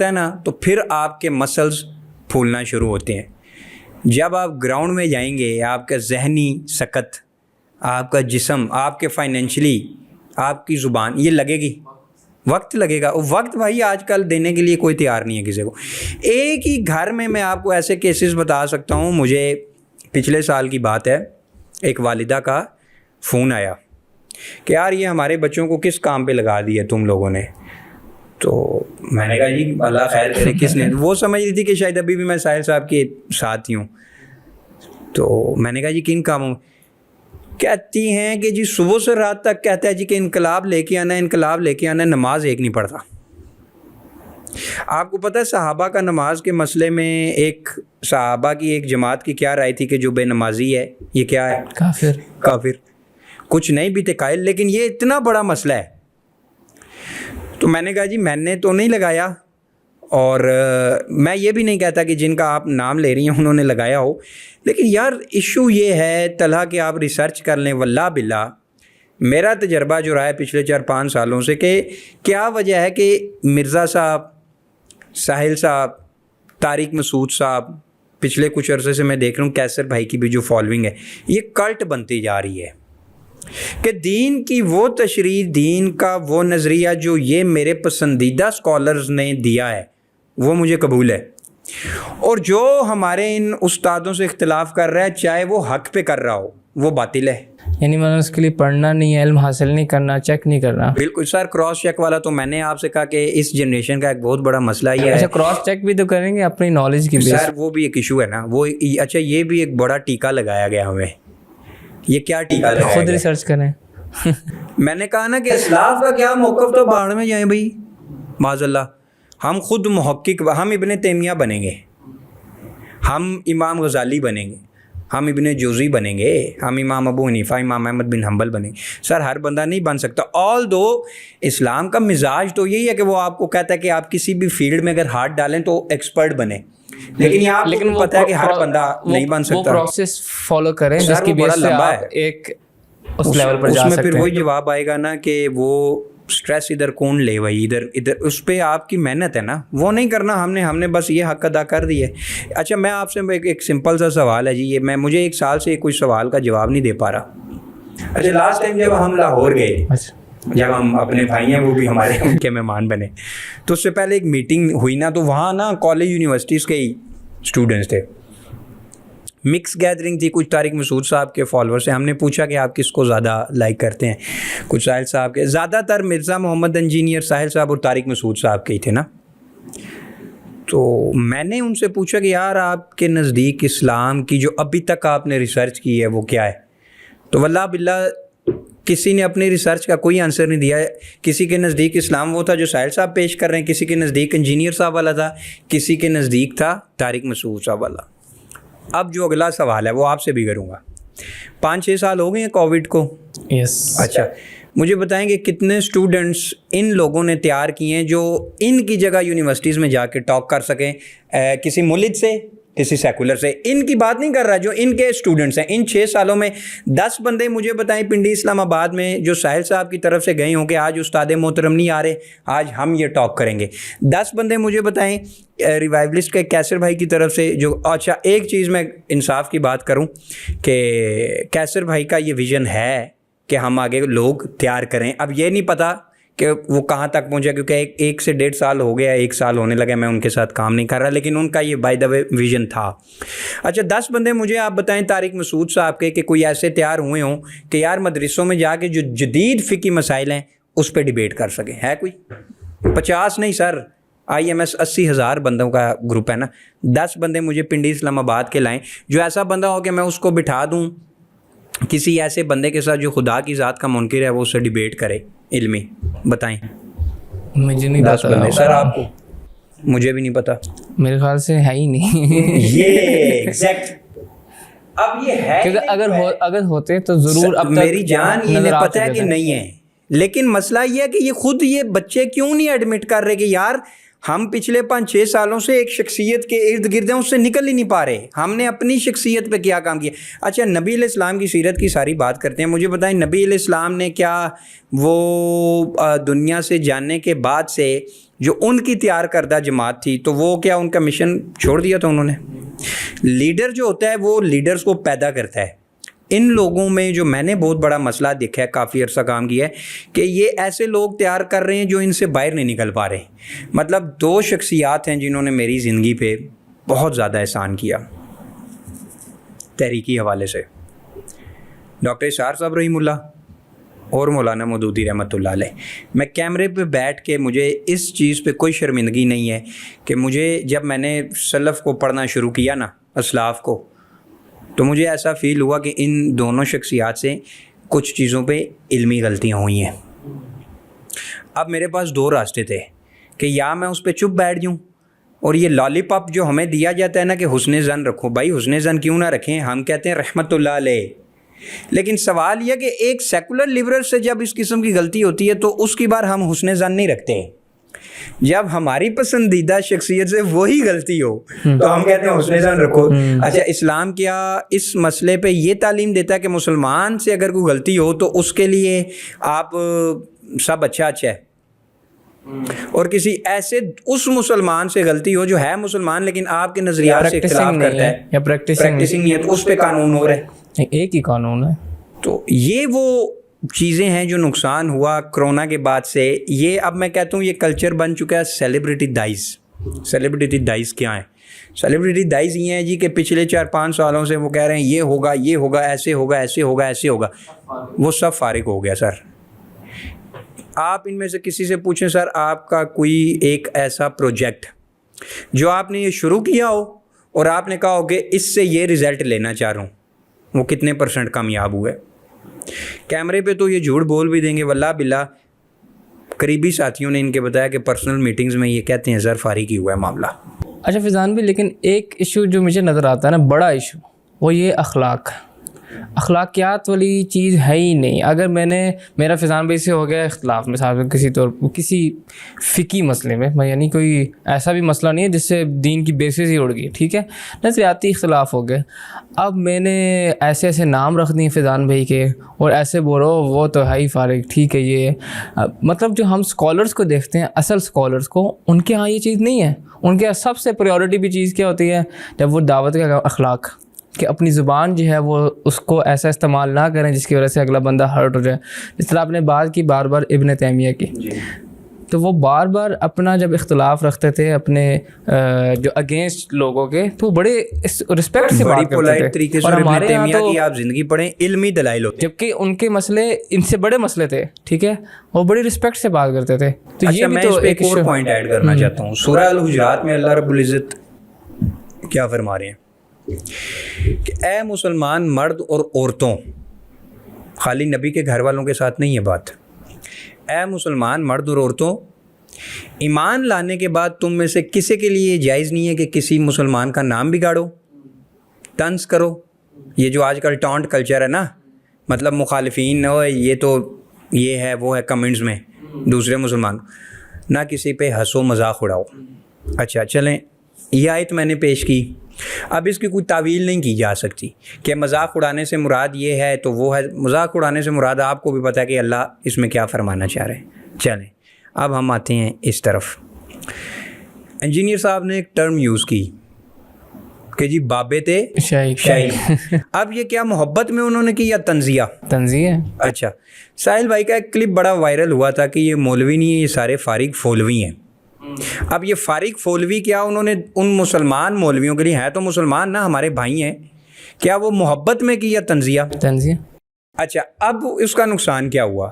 ہے نا تو پھر آپ کے مسلس پھولنا شروع ہوتے ہیں. جب آپ گراؤنڈ میں جائیں گے آپ کا ذہنی سکت, آپ کا جسم, آپ کے فائنینشلی, آپ کی زبان, یہ لگے گی, وقت لگے گا. وقت بھائی آج کل دینے کے لیے کوئی تیار نہیں ہے کسی کو. ایک ہی گھر میں آپ کو ایسے کیسز بتا سکتا ہوں. مجھے پچھلے سال کی بات ہے, ایک والدہ کا فون آیا کہ یار یہ ہمارے بچوں کو کس کام پہ لگا دیا تم لوگوں نے. تو میں نے کہا جی اللہ خیر کرے, کس نے؟ وہ سمجھ رہی تھی کہ شاید ابھی بھی میں ساحل صاحب کے ساتھ ہی ہوں. تو میں نے کہا جی کن کاموں؟ کہتی ہیں کہ جی صبح سے رات تک کہتا ہے جی کہ انقلاب لے کے آنا ہے, نماز ایک نہیں پڑھتا. آپ کو پتہ ہے صحابہ کا نماز کے مسئلے میں ایک صحابہ کی ایک جماعت کی کیا رائے تھی کہ جو بے نمازی ہے یہ کیا ہے؟ کافر. کچھ نہیں بھی تھے قائل, لیکن یہ اتنا بڑا مسئلہ ہے. تو میں نے کہا جی میں نے تو نہیں لگایا, اور میں یہ بھی نہیں کہتا کہ جن کا آپ نام لے رہی ہیں انہوں نے لگایا ہو, لیکن یار ایشو یہ ہے طلحہ کہ آپ ریسرچ کر لیں. واللہ باللہ میرا تجربہ جو رہا ہے پچھلے 4-5 سالوں سے کہ کیا وجہ ہے کہ مرزا صاحب, ساحل صاحب, طارق مسعود صاحب, پچھلے کچھ عرصے سے میں دیکھ رہا ہوں کیسر بھائی کی بھی جو فالوئنگ ہے یہ کلٹ بنتی جا رہی ہے کہ دین کی وہ تشریح, دین کا وہ نظریہ جو یہ میرے پسندیدہ اسکالرز نے دیا ہے وہ مجھے قبول ہے, اور جو ہمارے ان استادوں سے اختلاف کر رہا ہے چاہے وہ حق پہ کر رہا ہو وہ باطل ہے. یعنی میں نے اس کے لیے پڑھنا نہیں ہے, علم حاصل نہیں کرنا, چیک نہیں کرنا. بالکل سر, کراس چیک والا تو میں نے آپ سے کہا کہ اس جنریشن کا ایک بہت بڑا مسئلہ یہ ہے. اچھا, کراس چیک بھی تو کریں گے اپنی نالج کی بیس. سر وہ بھی ایک ایشو ہے نا, وہ اچھا یہ بھی ایک بڑا ٹیکہ لگایا گیا ہمیں. یہ کیا ٹیکہ لگایا خود گیا؟ ریسرچ کریں. میں نے کہا نا کہ اسلاف کا کیا موقف, تو بھاڑ میں جائیں بھائی معاذ اللہ. ہم خود محقق, ہم ابن تیمیہ بنیں گے, ہم امام غزالی بنیں گے, ہم ابن جوزی بنیں گے, ہم امام ابو حنیفہ, امام احمد بن حنبل بنیں گے. سر ہر بندہ نہیں بن سکتا. آل دو اسلام کا مزاج تو یہی ہے کہ وہ آپ کو کہتا ہے کہ آپ کسی بھی فیلڈ میں اگر ہاتھ ڈالیں تو ایکسپرٹ بنیں, لیکن یہ آپ کو پتہ ہے کہ ہر بندہ نہیں بن سکتا. وہ پروسیس فالو کریں جس کی بیس سے آپ ایک اس لیول پر جا سکتے ہیں. اس میں پھر وہی جواب آئے گا نا کہ وہ سٹریس ادھر کون لے بھائی, ادھر اس پہ آپ کی محنت ہے نا, وہ نہیں کرنا ہم نے بس یہ حق ادا کر دی ہے. اچھا میں آپ سے ایک سمپل سا سوال ہے جی, یہ مجھے 1 سال سے کوئی سوال کا جواب نہیں دے پا رہا. اچھا لاسٹ ٹائم جب ہم لاہور گئے, جب ہم اپنے بھائی ہیں وہ بھی ہمارے ان کے مہمان بنے, تو اس سے پہلے ایک میٹنگ ہوئی نا, تو وہاں نا کالج یونیورسٹیز کے ہی اسٹوڈنٹس تھے, مکس گیدرنگ تھی. کچھ طارق مسعود صاحب کے فالوورس ہیں. ہم نے پوچھا کہ آپ کس کو زیادہ لائک کرتے ہیں, کچھ ساحل صاحب کے, زیادہ تر مرزا محمد انجینئر, ساحل صاحب اور طارق مسعود صاحب کے ہی تھے نا. تو میں نے ان سے پوچھا کہ یار آپ کے نزدیک اسلام کی جو ابھی تک آپ نے ریسرچ کی ہے وہ کیا ہے؟ تو واللہ باللہ کسی نے اپنی ریسرچ کا کوئی آنسر نہیں دیا ہے. کسی کے نزدیک اسلام وہ تھا جو ساحل صاحب پیش کر رہے ہیں, کسی کے نزدیک انجینئر صاحب والا تھا, کسی کے نزدیک تھا طارق مسعود صاحب والا. اب جو اگلا سوال ہے وہ آپ سے بھی کروں گا. 5-6 سال ہو گئے ہیں کووڈ کو. یس. اچھا مجھے بتائیں کہ کتنے اسٹوڈنٹس ان لوگوں نے تیار کیے ہیں جو ان کی جگہ یونیورسٹیز میں جا کے ٹاک کر سکیں, کسی ملد سے, کسی سیکولر سے. ان کی بات نہیں کر رہا, جو ان کے اسٹوڈنٹس ہیں. ان 6 سالوں میں 10 بندے مجھے بتائیں پنڈی اسلام آباد میں جو ساحل صاحب کی طرف سے گئے ہوں کہ آج استاد محترم نہیں آ رہے, آج ہم یہ ٹاک کریں گے. 10 بندے مجھے بتائیں ریوائولسٹ کے کیسر بھائی کی طرف سے جو, اچھا ایک چیز میں انصاف کی بات کروں کہ کیسر بھائی کا یہ ویژن ہے کہ ہم آگے لوگ تیار کریں. اب یہ نہیں پتہ کہ وہ کہاں تک پہنچا, کیونکہ 1 سے 1.5 سال ہو گیا, 1 سال ہونے لگا میں ان کے ساتھ کام نہیں کر رہا, لیکن ان کا یہ بائی دا وے ویژن تھا. اچھا 10 بندے مجھے آپ بتائیں طارق مسعود صاحب کے کہ کوئی ایسے تیار ہوئے ہوں کہ یار مدرسوں میں جا کے جو جدید فقہی مسائل ہیں اس پہ ڈیبیٹ کر سکیں. ہے کوئی؟ 50 نہیں سر, IMS 80,000 بندوں کا گروپ ہے نا. 10 بندے مجھے پنڈی اسلام آباد کے لائیں جو ایسا بندہ ہو کہ میں اس کو بٹھا دوں کسی ایسے بندے کے ساتھ جو خدا کی ذات کا منکر ہے, وہ اس سے ڈیبیٹ کرے علمی. بتائیں. مجھے نہیں 10 بندے سر, آپ کو؟ مجھے بھی نہیں پتا, میرے خیال سے ہے ہی نہیں. یہ ایگزیکٹ. اب یہ ہے کیونکہ اگر ہوتے تو ضرور اب تک میری جان انہیں پتہ ہے کہ نہیں ہے, لیکن مسئلہ یہ ہے کہ یہ خود یہ بچے کیوں نہیں ایڈمٹ کر رہے کہ یار ہم پچھلے 5-6 سالوں سے ایک شخصیت کے ارد گرد ہیں, اس سے نکل ہی نہیں پا رہے. ہم نے اپنی شخصیت پہ کیا کام کیا. اچھا نبی علیہ السلام کی سیرت کی ساری بات کرتے ہیں. مجھے بتائیں نبی علیہ السلام نے کیا وہ دنیا سے جاننے کے بعد سے جو ان کی تیار کردہ جماعت تھی, تو وہ کیا ان کا مشن چھوڑ دیا تھا انہوں نے؟ لیڈر جو ہوتا ہے وہ لیڈرز کو پیدا کرتا ہے. ان لوگوں میں جو میں نے بہت بڑا مسئلہ دیکھا ہے, کافی عرصہ کام کیا ہے, کہ یہ ایسے لوگ تیار کر رہے ہیں جو ان سے باہر نہیں نکل پا رہے. مطلب 2 شخصیات ہیں جنہوں نے میری زندگی پہ بہت زیادہ احسان کیا تحریکی حوالے سے, ڈاکٹر اسحاق صاحب رحیم اللہ اور مولانا مودودی رحمۃ اللہ علیہ. میں کیمرے پہ بیٹھ کے مجھے اس چیز پہ کوئی شرمندگی نہیں ہے کہ مجھے جب میں نے سلف کو پڑھنا شروع کیا نا, اسلاف کو, تو مجھے ایسا فیل ہوا کہ ان دونوں شخصیات سے کچھ چیزوں پہ علمی غلطیاں ہوئی ہیں. اب میرے پاس 2 راستے تھے کہ یا میں اس پہ چپ بیٹھ جاؤں, اور یہ لالی پاپ جو ہمیں دیا جاتا ہے نا کہ حسن ظن رکھو, بھائی حسن ظن کیوں نہ رکھیں, ہم کہتے ہیں رحمت اللہ علیہ. لیکن سوال یہ کہ ایک سیکولر لیبرل سے جب اس قسم کی غلطی ہوتی ہے تو اس کی بار ہم حسن ظن نہیں رکھتے. جب ہماری پسندیدہ شخصیت سے وہی غلطی ہو تو ہم کہتے ہیں حسن ظن رکھو. اچھا اسلام کیا اس مسئلے پہ یہ تعلیم دیتا ہے کہ مسلمان سے اگر کوئی غلطی ہو تو اس کے لیے آپ سب اچھا ہے, اور کسی ایسے اس مسلمان سے غلطی ہو جو ہے مسلمان لیکن آپ کے نظریات سے اختلاف کرتا ہے یا پریکٹسنگ نہیں ہے, تو اس پہ قانون ہو رہا ہے. ایک ہی قانون ہے. تو یہ وہ چیزیں ہیں جو نقصان ہوا کرونا کے بعد سے. یہ اب میں کہتا ہوں یہ کلچر بن چکا ہے سیلیبریٹی دائز. سیلیبریٹی دائز کیا ہے؟ سیلیبریٹی دائز یہ ہیں جی کہ پچھلے 4-5 سالوں سے وہ کہہ رہے ہیں یہ ہوگا، یہ ہوگا، ایسے ہوگا، ایسے ہوگا، ایسے ہوگا، وہ سب فارغ ہو گیا سر. آپ ان میں سے کسی سے پوچھیں سر آپ کا کوئی ایک ایسا پروجیکٹ جو آپ نے یہ شروع کیا ہو اور آپ نے کہا ہو کہ اس سے یہ رزلٹ لینا چاہ رہا ہوں، وہ کتنے % کامیاب ہوئے؟ کیمرے پہ تو یہ جھوٹ بول بھی دیں گے، واللہ باللہ قریبی ساتھیوں نے ان کے بتایا کہ پرسنل میٹنگز میں یہ کہتے ہیں سر فارغ ہی ہوا ہے معاملہ. اچھا فیضان بھی، لیکن ایک ایشو جو مجھے نظر آتا ہے نا، بڑا ایشو، وہ یہ اخلاقیات والی چیز ہے ہی نہیں. اگر میرا فیضان بھائی سے ہو گیا اختلاف مثال کسی طور پر کسی فقہی مسئلے میں، یعنی کوئی ایسا بھی مسئلہ نہیں ہے جس سے دین کی بیسس ہی اڑ گئی، ٹھیک ہے، نظریاتی اختلاف ہو گئے. اب میں نے ایسے نام رکھ دیے فیضان بھائی کے اور ایسے بولو وہ تو ہے ہی فارغ، ٹھیک ہے. یہ مطلب جو ہم اسکالرس کو دیکھتے ہیں، اصل اسکالرس کو، ان کے ہاں یہ چیز نہیں ہے. ان کے سب سے پریورٹی بھی چیز کیا ہوتی ہے جب وہ دعوت کا اخلاق، کہ اپنی زبان جو ہے وہ اس کو ایسا استعمال نہ کریں جس کی وجہ سے اگلا بندہ ہرٹ ہو جائے. جس طرح آپ نے بات کی بار بار ابن تیمیہ کی، تو وہ بار بار اپنا جب اختلاف رکھتے تھے اپنے جو اگینسٹ لوگوں کے، تو بڑے رسپیکٹ سے بات کرتے تھے. اور ہمارے یہاں تو آپ زندگی پڑھیں علمی دلائل ہوتے، جبکہ ان کے مسئلے ان سے بڑے مسئلے تھے، ٹھیک ہے، وہ بڑی رسپیکٹ سے بات کرتے تھے. تو یہ بھی تو ایک اور پوائنٹ ایڈ کرنا چاہتا ہوں. سورہ الحجرات میں اللہ رب العزت کیا فرما رہے ہیں کہ اے مسلمان مرد اور عورتوں، خالی نبی کے گھر والوں کے ساتھ نہیں ہے بات، اے مسلمان مرد اور عورتوں، ایمان لانے کے بعد تم میں سے کسی کے لیے جائز نہیں ہے کہ کسی مسلمان کا نام بگاڑو، طنز کرو. یہ جو آج کل ٹانٹ کلچر ہے نا، مطلب مخالفین یہ تو یہ ہے وہ ہے کمنٹس میں دوسرے مسلمان، نہ کسی پہ ہنسو مذاق اڑاؤ. اچھا چلیں، یہ آیت میں نے پیش کی، اب اس کی کوئی تعویل نہیں کی جا سکتی کہ مذاق اڑانے سے مراد یہ ہے تو وہ ہے. مذاق اڑانے سے مراد آپ کو بھی پتہ ہے کہ اللہ اس میں کیا فرمانا چاہ رہے ہیں. چلیں اب ہم آتے ہیں اس طرف. انجینئر صاحب نے ایک ٹرم یوز کی کہ جی بابے تھے شاہی. اب یہ کیا محبت میں انہوں نے کی یا تنزیہ؟ اچھا، ساحل بھائی کا ایک کلپ بڑا وائرل ہوا تھا کہ یہ مولوی نہیں ہے، یہ سارے فارغ فولوی ہیں. اب یہ فارغ فولوی کیا انہوں نے ان مسلمان مولویوں کے لیے، ہیں تو مسلمان نا، ہمارے بھائی ہیں، کیا وہ محبت میں کی یا تنزیہ؟ اچھا، اب اس کا نقصان کیا ہوا؟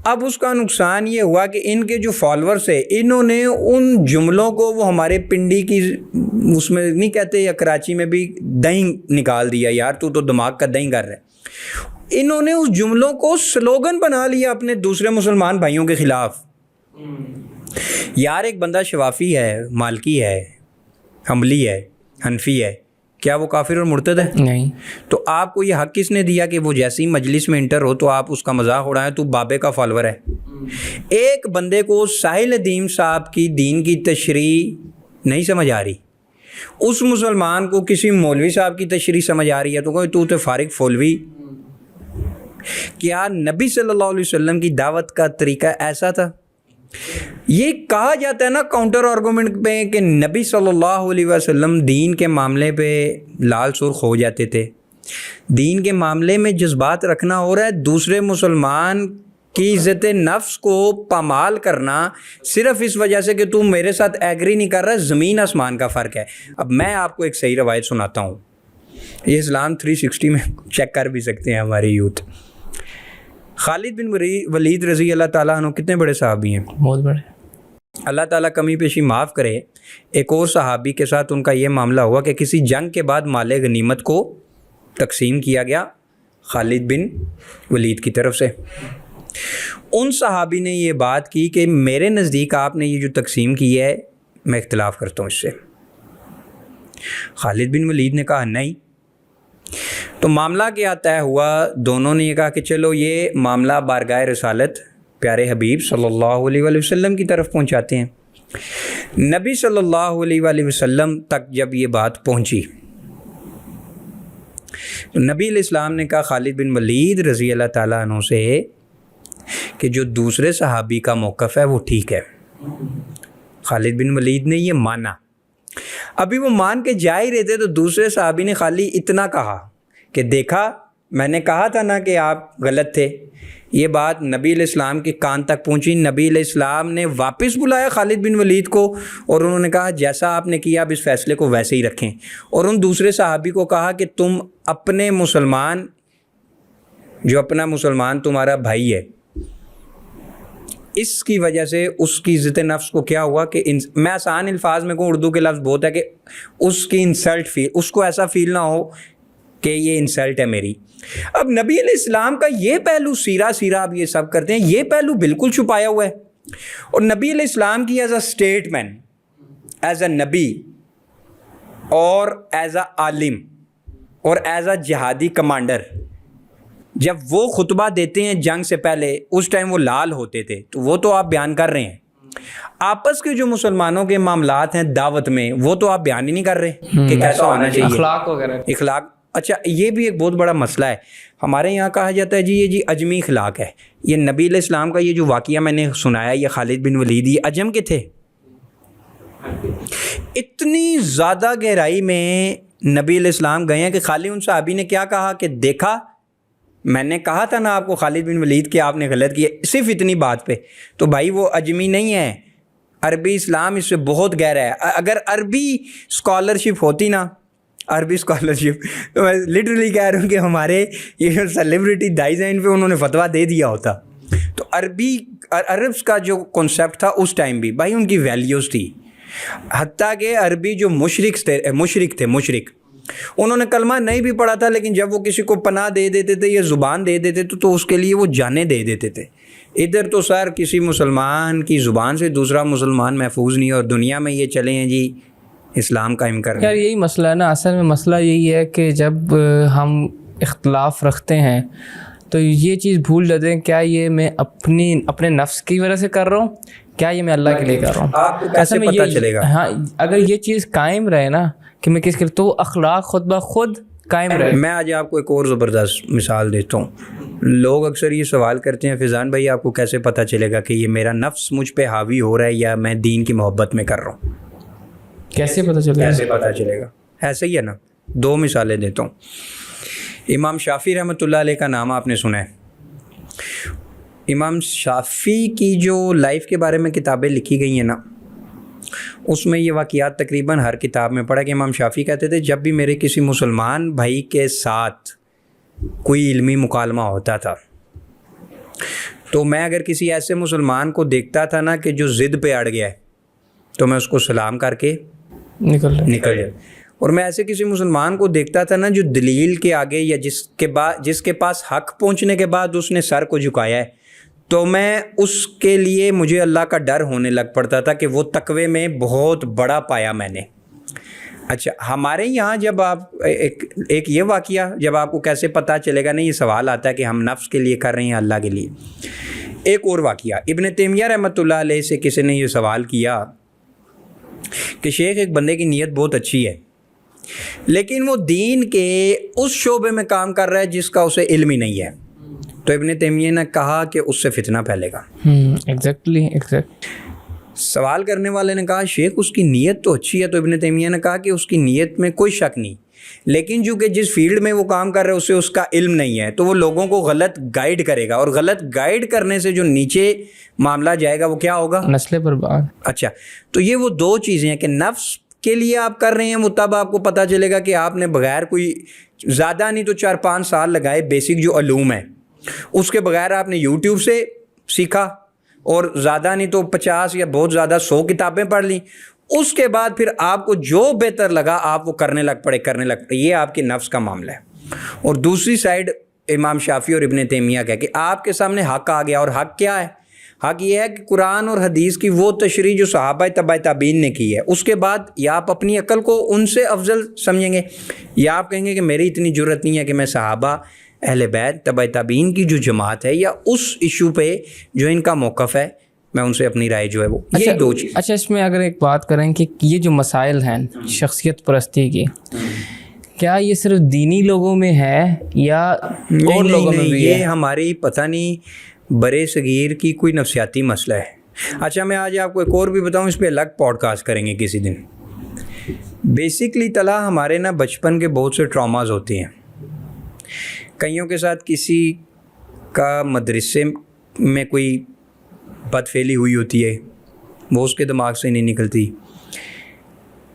اب اس کا نقصان یہ ہوا کہ ان کے جو فالورز ہیں انہوں نے ان جملوں کو، وہ ہمارے پنڈی کی اس میں نہیں کہتے یا کراچی میں بھی دہی نکال دیا، یار تو دماغ کا دہی کر رہا ہے. انہوں نے اس جملوں کو سلوگن بنا لیا اپنے دوسرے مسلمان بھائیوں کے خلاف. یار ایک بندہ شوافی ہے، مالکی ہے، حنبلی ہے، حنفی ہے، کیا وہ کافر اور مرتد ہے؟ نہیں. تو آپ کو یہ حق کس نے دیا کہ وہ جیسی مجلس میں انٹر ہو تو آپ اس کا مذاق اڑائیں؟ تو بابے کا فالور ہے. ایک بندے کو ساحل ندیم صاحب کی دین کی تشریح نہیں سمجھ آ رہی، اس مسلمان کو کسی مولوی صاحب کی تشریح سمجھ آ رہی ہے، تو کوئی تو فارغ فولوی. کیا نبی صلی اللہ علیہ وسلم کی دعوت کا طریقہ ایسا تھا؟ یہ کہا جاتا ہے نا کاؤنٹر آرگومنٹ پہ کہ نبی صلی اللہ علیہ وسلم دین کے معاملے پہ لال سرخ ہو جاتے تھے. دین کے معاملے میں جذبات رکھنا ہو رہا ہے، دوسرے مسلمان کی عزت نفس کو پامال کرنا صرف اس وجہ سے کہ تم میرے ساتھ ایگری نہیں کر رہا، زمین آسمان کا فرق ہے. اب میں آپ کو ایک صحیح روایت سناتا ہوں، یہ اسلام 360 میں چیک کر بھی سکتے ہیں ہماری یوتھ. خالد بن ولید رضی اللہ تعالیٰ عنہ کتنے بڑے صحابی ہیں، بہت بڑے. اللہ تعالیٰ کمی پیشی معاف کرے. ایک اور صحابی کے ساتھ ان کا یہ معاملہ ہوا کہ کسی جنگ کے بعد مال غنیمت کو تقسیم کیا گیا خالد بن ولید کی طرف سے. ان صحابی نے یہ بات کی کہ میرے نزدیک آپ نے یہ جو تقسیم کی ہے میں اختلاف کرتا ہوں اس سے. خالد بن ولید نے کہا نہیں. تو معاملہ کیا طے ہوا؟ دونوں نے یہ کہا کہ چلو یہ معاملہ بارگاہ رسالت پیارے حبیب صلی اللہ علیہ وآلہ وسلم کی طرف پہنچاتے ہیں. نبی صلی اللہ علیہ وآلہ وسلم تک جب یہ بات پہنچی تو نبی علیہ السلام نے کہا خالد بن ولید رضی اللہ تعالیٰ عنہ سے کہ جو دوسرے صحابی کا موقف ہے وہ ٹھیک ہے. خالد بن ولید نے یہ مانا. ابھی وہ مان کے جا ہی رہے تھے تو دوسرے صحابی نے خالی اتنا کہا کہ دیکھا میں نے کہا تھا نا کہ آپ غلط تھے. یہ بات نبی علیہ السلام کے کان تک پہنچی. نبی علیہ السلام نے واپس بلایا خالد بن ولید کو اور انہوں نے کہا جیسا آپ نے کیا اب اس فیصلے کو ویسے ہی رکھیں. اور ان دوسرے صحابی کو کہا کہ تم اپنے مسلمان، جو اپنا مسلمان تمہارا بھائی ہے، اس کی وجہ سے اس کی عزت نفس کو کیا ہوا کہ میں آسان الفاظ میں کہوں، اردو کے لفظ بہت ہے، کہ اس کی انسلٹ فیل، اس کو ایسا فیل نہ ہو کہ یہ انسلٹ ہے میری. اب نبی علیہ السلام کا یہ پہلو، سیرہ آپ یہ سب کرتے ہیں، یہ پہلو بالکل چھپایا ہوا ہے. اور نبی علیہ السلام کی as a statesman, as a نبی اور ایز اے عالم اور ایز اے جہادی کمانڈر، جب وہ خطبہ دیتے ہیں جنگ سے پہلے، اس ٹائم وہ لال ہوتے تھے، تو وہ تو آپ بیان کر رہے ہیں. آپس کے جو مسلمانوں کے معاملات ہیں دعوت میں، وہ تو آپ بیان ہی نہیں کر رہے کہ کیسا ہونا چاہیے، اخلاق وغیرہ. اخلاق. اچھا، یہ بھی ایک بہت بڑا مسئلہ ہے. ہمارے یہاں کہا جاتا ہے جی یہ اجمی اخلاق ہے. یہ نبی علیہ السلام کا یہ جو واقعہ میں نے سنایا، یہ خالد بن ولید، یہ عجم کے تھے. اتنی زیادہ گہرائی میں نبی علیہ السلام گئے ہیں کہ خالی ان صحابی نے کیا کہا کہ دیکھا میں نے کہا تھا نا آپ کو خالد بن ولید کہ آپ نے غلط کیا، صرف اتنی بات پہ. تو بھائی وہ اجمی نہیں ہے، عربی اسلام اس سے بہت گہرا ہے. اگر عربی اسکالرشپ ہوتی نا، عربی اسکالرشپ، تو میں لٹرلی کہہ رہا ہوں کہ ہمارے یہ جو سیلیبریٹی دائز ہیں ان پہ انہوں نے فتویٰ دے دیا ہوتا. تو عربس کا جو کنسیپٹ تھا اس ٹائم بھی بھائی ان کی ویلیوز تھی. حتیٰ کہ عربی جو مشرک تھے، انہوں نے کلمہ نہیں بھی پڑھا تھا، لیکن جب وہ کسی کو پناہ دے دیتے تھے یا زبان دے دیتے تھے تو اس کے لیے وہ جانیں دے دیتے تھے. ادھر تو سر کسی مسلمان کی زبان سے دوسرا مسلمان محفوظ نہیں، اور دنیا میں یہ چلے ہیں جی اسلام قائم کرنا. یار یہی مسئلہ ہے نا، اصل میں مسئلہ یہی ہے کہ جب ہم اختلاف رکھتے ہیں تو یہ چیز بھول جاتے ہیں، کیا یہ میں اپنے نفس کی وجہ سے کر رہا ہوں، کیا یہ میں اللہ کے لیے کر رہا ہوں. آپ کو کیسے پتہ چلے گا؟ ہاں، اگر یہ چیز قائم رہے نا کہ میں کس کے، تو اخلاق خود بخود قائم رہے. میں آج آپ کو ایک اور زبردست مثال دیتا ہوں. لوگ اکثر یہ سوال کرتے ہیں فیضان بھائی آپ کو کیسے پتہ چلے گا کہ یہ میرا نفس مجھ پہ حاوی ہو رہا ہے یا میں دین کی محبت میں کر رہا ہوں؟ کیسے پتہ چلے گا؟ ایسے ہی ہے نا. دو مثالیں دیتا ہوں. امام شافعی رحمۃ اللہ علیہ کا نام آپ نے سنا ہے. امام شافعی کی جو لائف کے بارے میں کتابیں لکھی گئی ہیں نا، اس میں یہ واقعات تقریباً ہر کتاب میں پڑھا کہ امام شافعی کہتے تھے جب بھی میرے کسی مسلمان بھائی کے ساتھ کوئی علمی مکالمہ ہوتا تھا تو میں اگر کسی ایسے مسلمان کو دیکھتا تھا نا کہ جو ضد پہ اڑ گیا ہے تو میں اس کو سلام کر کے نکل جائے. اور میں ایسے کسی مسلمان کو دیکھتا تھا نا جو دلیل کے آگے یا جس کے پاس حق پہنچنے کے بعد اس نے سر کو جھکایا ہے، تو میں اس کے لیے مجھے اللہ کا ڈر ہونے لگ پڑتا تھا کہ وہ تقوی میں بہت بڑا پایا میں نے. اچھا، ہمارے یہاں جب آپ ایک یہ واقعہ جب آپ کو کیسے پتہ چلے گا، نہیں یہ سوال آتا ہے کہ ہم نفس کے لیے کر رہے ہیں اللہ کے لیے. ایک اور واقعہ، ابن تیمیہ رحمۃ اللہ علیہ سے کسی نے یہ سوال کیا کہ شیخ ایک بندے کی نیت بہت اچھی ہے لیکن وہ دین کے اس شعبے میں کام کر رہا ہے جس کا اسے علم ہی نہیں ہے، تو ابن تیمیہ نے کہا کہ اس سے فتنہ پھیلے گا. ایگزیکٹلی. سوال کرنے والے نے کہا شیخ اس کی نیت تو اچھی ہے، تو ابن تیمیہ نے کہا کہ اس کی نیت میں کوئی شک نہیں، لیکن چونکہ جس فیلڈ میں وہ کام کر رہے ہیں اسے اس کا علم نہیں ہے تو وہ لوگوں کو غلط گائیڈ کرے گا، اور غلط گائیڈ کرنے سے جو نیچے معاملہ جائے گا وہ کیا ہوگا؟ نسل برباد. اچھا، تو یہ وہ دو چیزیں ہیں کہ نفس کے لیے آپ کر رہے ہیں، وہ تب آپ کو پتہ چلے گا کہ آپ نے بغیر کوئی زیادہ نہیں تو 4-5 سال لگائے بیسک جو علوم ہیں اس کے بغیر آپ نے یوٹیوب سے سیکھا، اور زیادہ نہیں تو 50 یا بہت زیادہ 100 کتابیں پڑھ لیں، اس کے بعد پھر آپ کو جو بہتر لگا آپ وہ کرنے لگ پڑے. یہ آپ کے نفس کا معاملہ ہے. اور دوسری سائڈ امام شافعی اور ابن تیمیہ کا کہ آپ کے سامنے حق آ گیا، اور حق کیا ہے؟ حق یہ ہے کہ قرآن اور حدیث کی وہ تشریح جو صحابہ تبع تابعین نے کی ہے، اس کے بعد یا آپ اپنی عقل کو ان سے افضل سمجھیں گے یا آپ کہیں گے کہ میری اتنی جرت نہیں ہے کہ میں صحابہ، اہل بیت، تبع تابعین کی جو جماعت ہے یا اس ایشو پہ جو ان کا موقف ہے میں ان سے اپنی رائے جو ہے وہ. یہ دو چیز. اچھا، اس میں اگر ایک بات کریں کہ یہ جو مسائل ہیں شخصیت پرستی کی، کیا یہ صرف دینی لوگوں میں ہے یا اور لوگوں میں بھی ہے؟ یہ ہماری پتہ نہیں برے صغیر کی کوئی نفسیاتی مسئلہ ہے. اچھا، میں آج آپ کو ایک اور بھی بتاؤں، اس پہ الگ پوڈ کاسٹ کریں گے کسی دن. بیسکلی طلع ہمارے نا بچپن کے بہت سے ٹراماز ہوتے ہیں. کئیوں کے ساتھ کسی کا مدرسے میں کوئی بدفعلی ہوئی ہوتی ہے وہ اس کے دماغ سے نہیں نکلتی.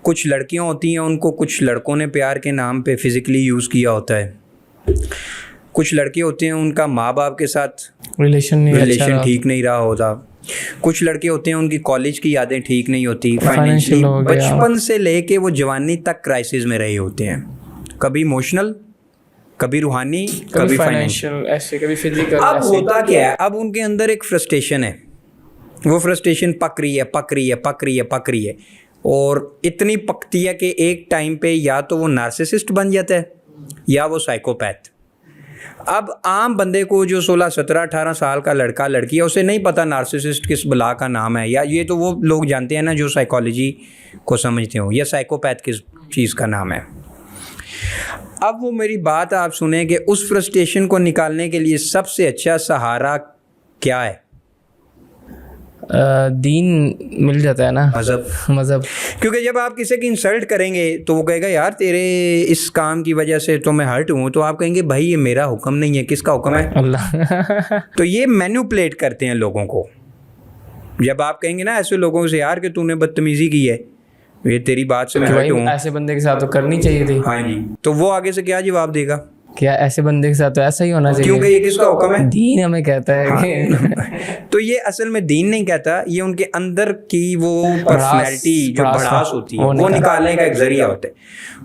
کچھ لڑکیاں ہوتی ہیں ان کو کچھ لڑکوں نے پیار کے نام پہ فزیکلی یوز کیا ہوتا ہے. کچھ لڑکے ہوتے ہیں ان کا ماں باپ کے ساتھ ریلیشن ٹھیک نہیں رہا ہوتا. کچھ لڑکے ہوتے ہیں ان کی کالج کی یادیں ٹھیک نہیں ہوتی. فائنینشلی بچپن سے لے کے وہ جوانی تک کرائسس میں رہے ہوتے ہیں, کبھی ایموشنل, کبھی روحانی, کبھی فائنینشیل, ایسے کبھی فزیکل. اب ہوتا کیا ہے, اب ان کے اندر ایک فرسٹریشن ہے, وہ فرسٹریشن پک رہی ہے اور اتنی پکتی ہے کہ ایک ٹائم پہ یا تو وہ نارسسسٹ بن جاتا ہے یا وہ سائیکوپیتھ. اب عام بندے کو جو 16, 17, 18 سال کا لڑکا لڑکی ہے اسے نہیں پتہ نارسسسٹ کس بلا کا نام ہے, یا یہ تو وہ لوگ جانتے ہیں نا جو سائیکالوجی کو سمجھتے ہوں, یا سائیکوپیتھ کس چیز کا نام ہے. اب وہ میری بات آپ سنیں کہ اس فرسٹریشن کو نکالنے کے لیے سب سے اچھا سہارا کیا ہے؟ دین مل جاتا ہے نا, مذہب. کیونکہ جب آپ کسی کی انسلٹ کریں گے تو وہ کہے گا یار تیرے اس کام کی وجہ سے تو میں ہرٹ ہوں, تو آپ کہیں گے بھائی یہ میرا حکم نہیں ہے, کس کا حکم ہے؟ اللہ. تو یہ مینوپلیٹ کرتے ہیں لوگوں کو. جب آپ کہیں گے نا ایسے لوگوں سے یار کہ تو نے بدتمیزی کی ہے, یہ تیری بات سے میں ہرٹ ہوں, ایسے بندے کے ساتھ تو کرنی چاہیے تھی. ہاں جی, تو وہ آگے سے کیا جواب دے گا؟ کیا ایسے بندے کے ساتھ تو ایسا ہی ہونا چاہیے, کیونکہ یہ کس کا حکم ہے؟ دین ہمیں کہتا ہے. تو یہ اصل میں دین نہیں کہتا, یہ ان کے اندر کی وہ پرسنالٹی جو بڑھاس ہوتی ہے وہ نکالنے کا ایک ذریعہ ہوتا ہے.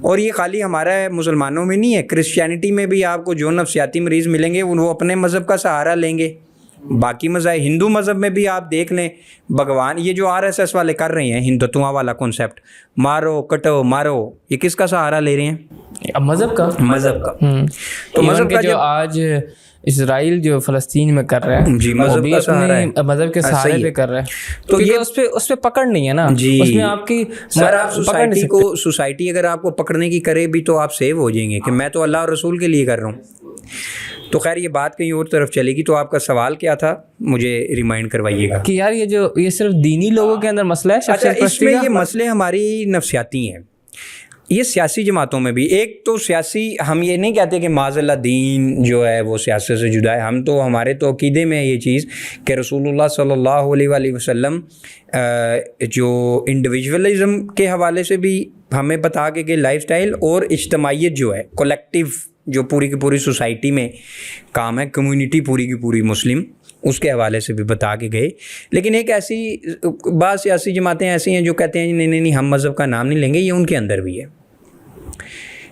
اور یہ خالی ہمارا مسلمانوں میں نہیں ہے, کرسچینٹی میں بھی آپ کو جو نفسیاتی مریض ملیں گے وہ اپنے مذہب کا سہارا لیں گے. باقی مذاہب, ہندو مذہب میں بھی آپ دیکھ لیں بھگوان, یہ جو RSS والے کر رہے ہیں ہندوتوا والا کانسیپٹ, مارو کٹو مارو, یہ کس کا سہارا لے رہے ہیں؟ مذہب کا. تو مذہب کا جو آج اسرائیل جو فلسطین میں کر رہا ہے, جی مذہب کا سہارا ہے, مذہب کے سہارے پہ کر رہا ہے. تو یہ اس پہ پکڑ نہیں ہے نا, اس میں آپ کی سر آپ سوسائٹی اگر آپ کو پکڑنے کی کرے بھی تو آپ سیو ہو جائیں گے کہ میں تو اللہ اور رسول کے لیے کر رہا ہوں. تو خیر یہ بات کہیں اور طرف چلے گی. تو آپ کا سوال کیا تھا, مجھے ریمائنڈ کروائیے گا. کہ یار یہ صرف دینی لوگوں کے اندر مسئلہ ہے. اچھا, اس میں یہ مسئلے ہماری نفسیاتی ہیں, یہ سیاسی جماعتوں میں بھی. ایک تو سیاسی, ہم یہ نہیں کہتے کہ معاذ اللہ دین جو ہے وہ سیاست سے جدا ہے, ہم تو ہمارے تو عقیدے میں یہ چیز کہ رسول اللہ صلی اللہ علیہ وآلہ وسلم جو انڈیویجولزم کے حوالے سے بھی ہمیں بتا کے کہ لائف سٹائل اور اجتماعیت جو ہے کولیکٹیو جو پوری کی پوری سوسائٹی میں کام ہے, کمیونٹی پوری کی پوری مسلم, اس کے حوالے سے بھی بتا کے گئے. لیکن ایک ایسی بعض سیاسی جماعتیں ایسی ہیں جو کہتے ہیں نہیں ہم مذہب کا نام نہیں لیں گے, یہ ان کے اندر بھی ہے.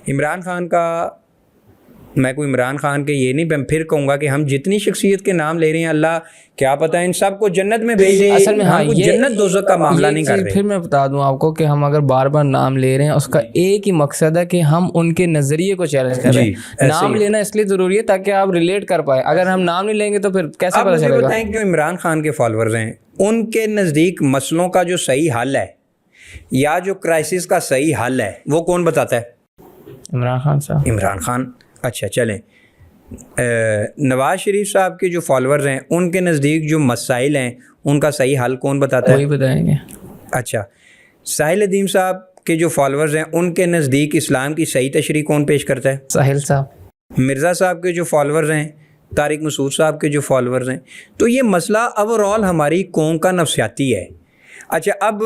عمران خان کا, میں کوئی عمران خان کے یہ نہیں پھر کہوں گا کہ ہم جتنی شخصیت کے نام لے رہے ہیں اللہ کیا پتہ ان سب کو جنت میں بھیج دے. اصل میں ہم جنت دوزخ کا معاملہ نہیں کر رہے. پھر میں بتا دوں آپ کو کہ ہم اگر بار بار نام لے رہے ہیں اس کا ایک ہی مقصد ہے کہ ہم ان کے نظریے کو چیلنج کر رہے ہیں. نام لینا اس لیے ضروری ہے تاکہ آپ ریلیٹ کر پائے. اگر ہم نام نہیں لیں گے تو پھر کیسے پتہ چلے گا؟ بتائیں جو عمران خان کے فالوورز ہیں ان کے نزدیک مسئلوں کا جو صحیح حل ہے یا جو کرائسس کا صحیح حل ہے وہ کون بتاتا ہے؟ عمران خان صاحب. عمران خان. اچھا چلیں, نواز شریف صاحب کے جو فالوورز ہیں ان کے نزدیک جو مسائل ہیں ان کا صحیح حل کون بتاتا ہے؟ وہی بتائیں گے. اچھا, ساحل ادیم صاحب کے جو فالوورز ہیں ان کے نزدیک اسلام کی صحیح تشریح کون پیش کرتا ہے؟ ساحل صاحب. مرزا صاحب کے جو فالوورز ہیں, طارق مسعود صاحب کے جو فالوورز ہیں, تو یہ مسئلہ اوورآل ہماری قوم کا نفسیاتی ہے. اچھا, اب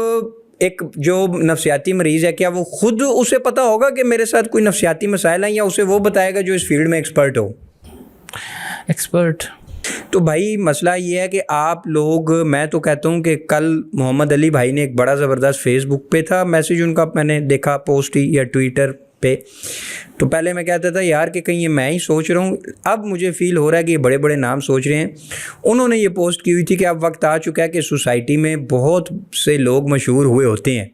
ایک جو نفسیاتی مریض ہے کیا وہ خود اسے پتہ ہوگا کہ میرے ساتھ کوئی نفسیاتی مسائل ہیں, یا اسے وہ بتائے گا جو اس فیلڈ میں ایکسپرٹ ہو؟ ایکسپرٹ. تو بھائی مسئلہ یہ ہے کہ آپ لوگ, میں تو کہتا ہوں کہ کل محمد علی بھائی نے ایک بڑا زبردست فیس بک پہ تھا میسیج ان کا, میں نے دیکھا پوسٹ ہی یا ٹویٹر پہ. تو پہلے میں کہتا تھا یار کہ کہیں یہ میں ہی سوچ رہا ہوں, اب مجھے فیل ہو رہا ہے کہ یہ بڑے بڑے نام سوچ رہے ہیں. انہوں نے یہ پوسٹ کی ہوئی تھی کہ اب وقت آ چکا ہے کہ سوسائٹی میں بہت سے لوگ مشہور ہوئے ہوتے ہیں,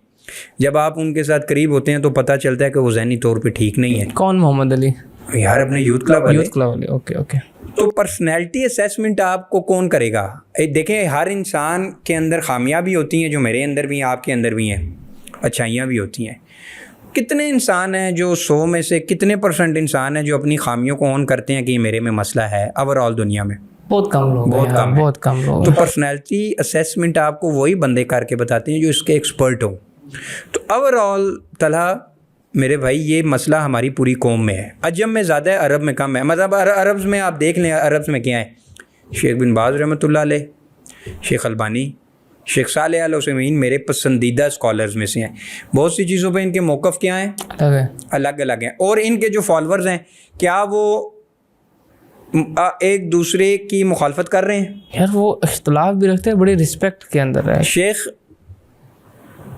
جب آپ ان کے ساتھ قریب ہوتے ہیں تو پتہ چلتا ہے کہ وہ ذہنی طور پہ ٹھیک نہیں ہے. کون محمد علی؟ یار اپنے یوتھ کلب والے. اوکے. تو پرسنالٹی اسیسمنٹ آپ کو کون کرے گا؟ دیکھیں ہر انسان کے اندر خامیاں بھی ہوتی ہیں جو میرے اندر بھی ہیں, آپ کے اندر بھی ہیں, اچھائیاں بھی ہوتی ہیں. کتنے انسان ہیں جو 100 میں سے کتنے % انسان ہیں جو اپنی خامیوں کو اون کرتے ہیں کہ یہ میرے میں مسئلہ ہے؟ اوورآل دنیا میں بہت کم لوگ, بہت کم لوگ. تو پرسنالٹی اسیسمنٹ آپ کو وہی بندے کر کے بتاتے ہیں جو اس کے ایکسپرٹ ہوں. تو اوورآل طلحہ میرے بھائی یہ مسئلہ ہماری پوری قوم میں ہے. عجم میں زیادہ ہے, عرب میں کم ہے. مطلب عربز میں آپ دیکھ لیں, عربز میں کیا ہے, شیخ بن باز رحمۃ اللہ علیہ، شیخ البانی، شیخ صالح ال عثیمین میرے پسندیدہ اسکالرز میں سے ہیں. بہت سی چیزوں پہ ان کے موقف کیا ہیں؟ الگ الگ ہیں. اور ان کے جو فالورز ہیں کیا وہ ایک دوسرے کی مخالفت کر رہے ہیں؟ یار وہ اختلاف بھی رکھتے ہیں، بڑی رسپیکٹ کے اندر ہے.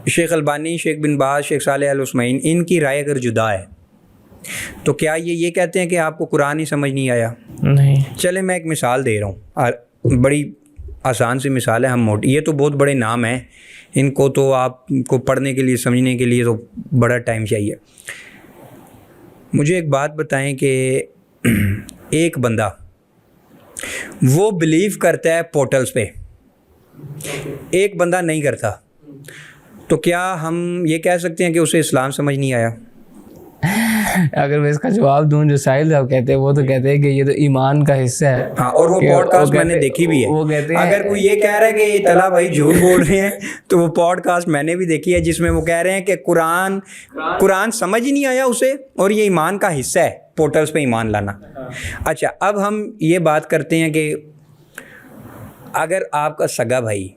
شیخ البانی، شیخ بن باز، شیخ صالح ال عثیمین، ان کی رائے اگر جدا ہے تو کیا یہ کہتے ہیں کہ آپ کو قرآن ہی سمجھ نہیں آیا؟ نہیں. چلے میں ایک مثال دے رہا ہوں، بڑی آسان سی مثال ہے. ہم یہ تو بہت بڑے نام ہیں، ان کو تو آپ کو پڑھنے کے لیے سمجھنے کے لیے تو بڑا ٹائم چاہیے. مجھے ایک بات بتائیں کہ ایک بندہ وہ بلیو کرتا ہے پورٹلز پہ، ایک بندہ نہیں کرتا، تو کیا ہم یہ کہہ سکتے ہیں کہ اسے اسلام سمجھ نہیں آیا؟ اگر میں اس کا جواب دوں جو ساحل صاحب کہتے ہیں، وہ تو کہتے ہیں کہ یہ تو ایمان کا حصہ ہے. ہاں، اور وہ پوڈ کاسٹ میں نے دیکھی بھی ہے. وہ کہتے ہیں اگر کوئی یہ کہہ رہا ہے کہ یہ طلحہ بھائی جھوٹ بول رہے ہیں تو وہ پوڈ کاسٹ میں نے بھی دیکھی ہے جس میں وہ کہہ رہے ہیں کہ قرآن سمجھ ہی نہیں آیا اسے اور یہ ایمان کا حصہ ہے، پورٹلز پہ ایمان لانا. اچھا، اب ہم یہ بات کرتے ہیں کہ اگر آپ کا سگا بھائی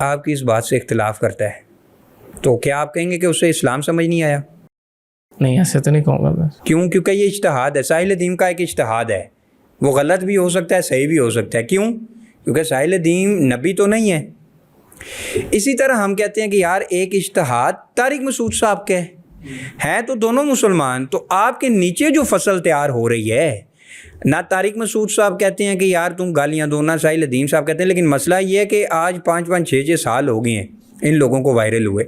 آپ کی اس بات سے اختلاف کرتا ہے تو کیا آپ کہیں گے کہ اسے اسلام سمجھ نہیں آیا؟ نہیں، ایسے تو نہیں کہوں گا. بس کیونکہ یہ اجتہاد ہے. ساحل دین کا ایک اجتہاد ہے، وہ غلط بھی ہو سکتا ہے، صحیح بھی ہو سکتا ہے. کیونکہ ساحل دین نبی تو نہیں ہے. اسی طرح ہم کہتے ہیں کہ یار ایک اجتہاد طارق مسعود صاحب کے ہیں تو دونوں مسلمان، تو آپ کے نیچے جو فصل تیار ہو رہی ہے، نہ طارق مسعود صاحب کہتے ہیں کہ یار تم گالیاں دو، نہ ساحل دین صاحب کہتے ہیں. لیکن مسئلہ یہ ہے کہ آج 5-6 سال ہو گئے ہیں ان لوگوں کو وائرل ہوئے.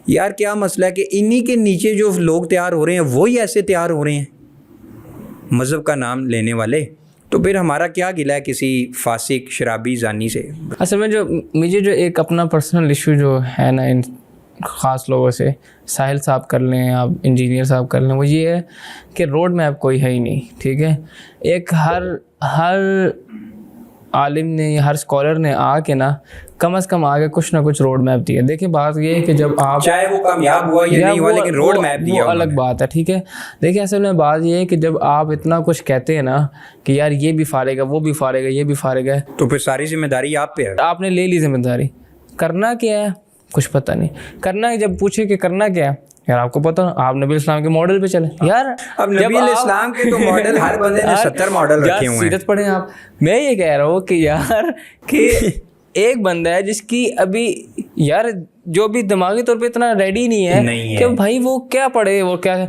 یار کیا مسئلہ ہے کہ انہی کے نیچے جو لوگ تیار ہو رہے ہیں وہی ایسے تیار ہو رہے ہیں مذہب کا نام لینے والے. تو پھر ہمارا کیا گلہ ہے کسی فاسق شرابی زانی سے؟ اصل میں مجھے جو ایک اپنا پرسنل ایشو جو ہے نا ان خاص لوگوں سے، ساحل صاحب کر لیں، آپ انجینئر صاحب کر لیں، وہ یہ ہے کہ روڈ میپ کوئی ہے ہی نہیں. ٹھیک ہے، ایک ہر عالم نے، ہر اسکالر نے آ کے نا کم از کم آگے کچھ نہ کچھ روڈ میپ دیا. دیکھیں بات یہ ہے کہ جب آپ چاہے وہ کامیاب ہوا یا نہیں ہوا لیکن روڈ میپ دیا، وہ الگ بات ہے. ٹھیک ہے، دیکھیں اصل میں بات یہ ہے کہ جب آپ اتنا کچھ کہتے ہیں نا کہ یار یہ بھی فارغ ہے، وہ بھی فارغ ہے، یہ بھی فارغ ہے، تو پھر ساری ذمہ داری آپ پہ ہے. آپ نے لے لی ذمہ داری. کرنا کیا ہے کچھ پتہ نہیں. کرنا ہے، جب پوچھے کہ کرنا کیا ہے، یار آپ کو پتہ، آپ نبی اسلام کے ماڈل پہ چلیں. یار اب نبی اسلام کے تو ماڈل ہر بندے نے 70 ماڈل رکھے ہوئے ہیں. سیرت پڑھیں آپ. میں یہ کہہ رہا ہوں کہ یار کہ ایک بندہ ہے جس کی ابھی یار جو بھی دماغی طور پہ اتنا ریڈی نہیں ہے کہ بھائی وہ کیا پڑھے، وہ کیا.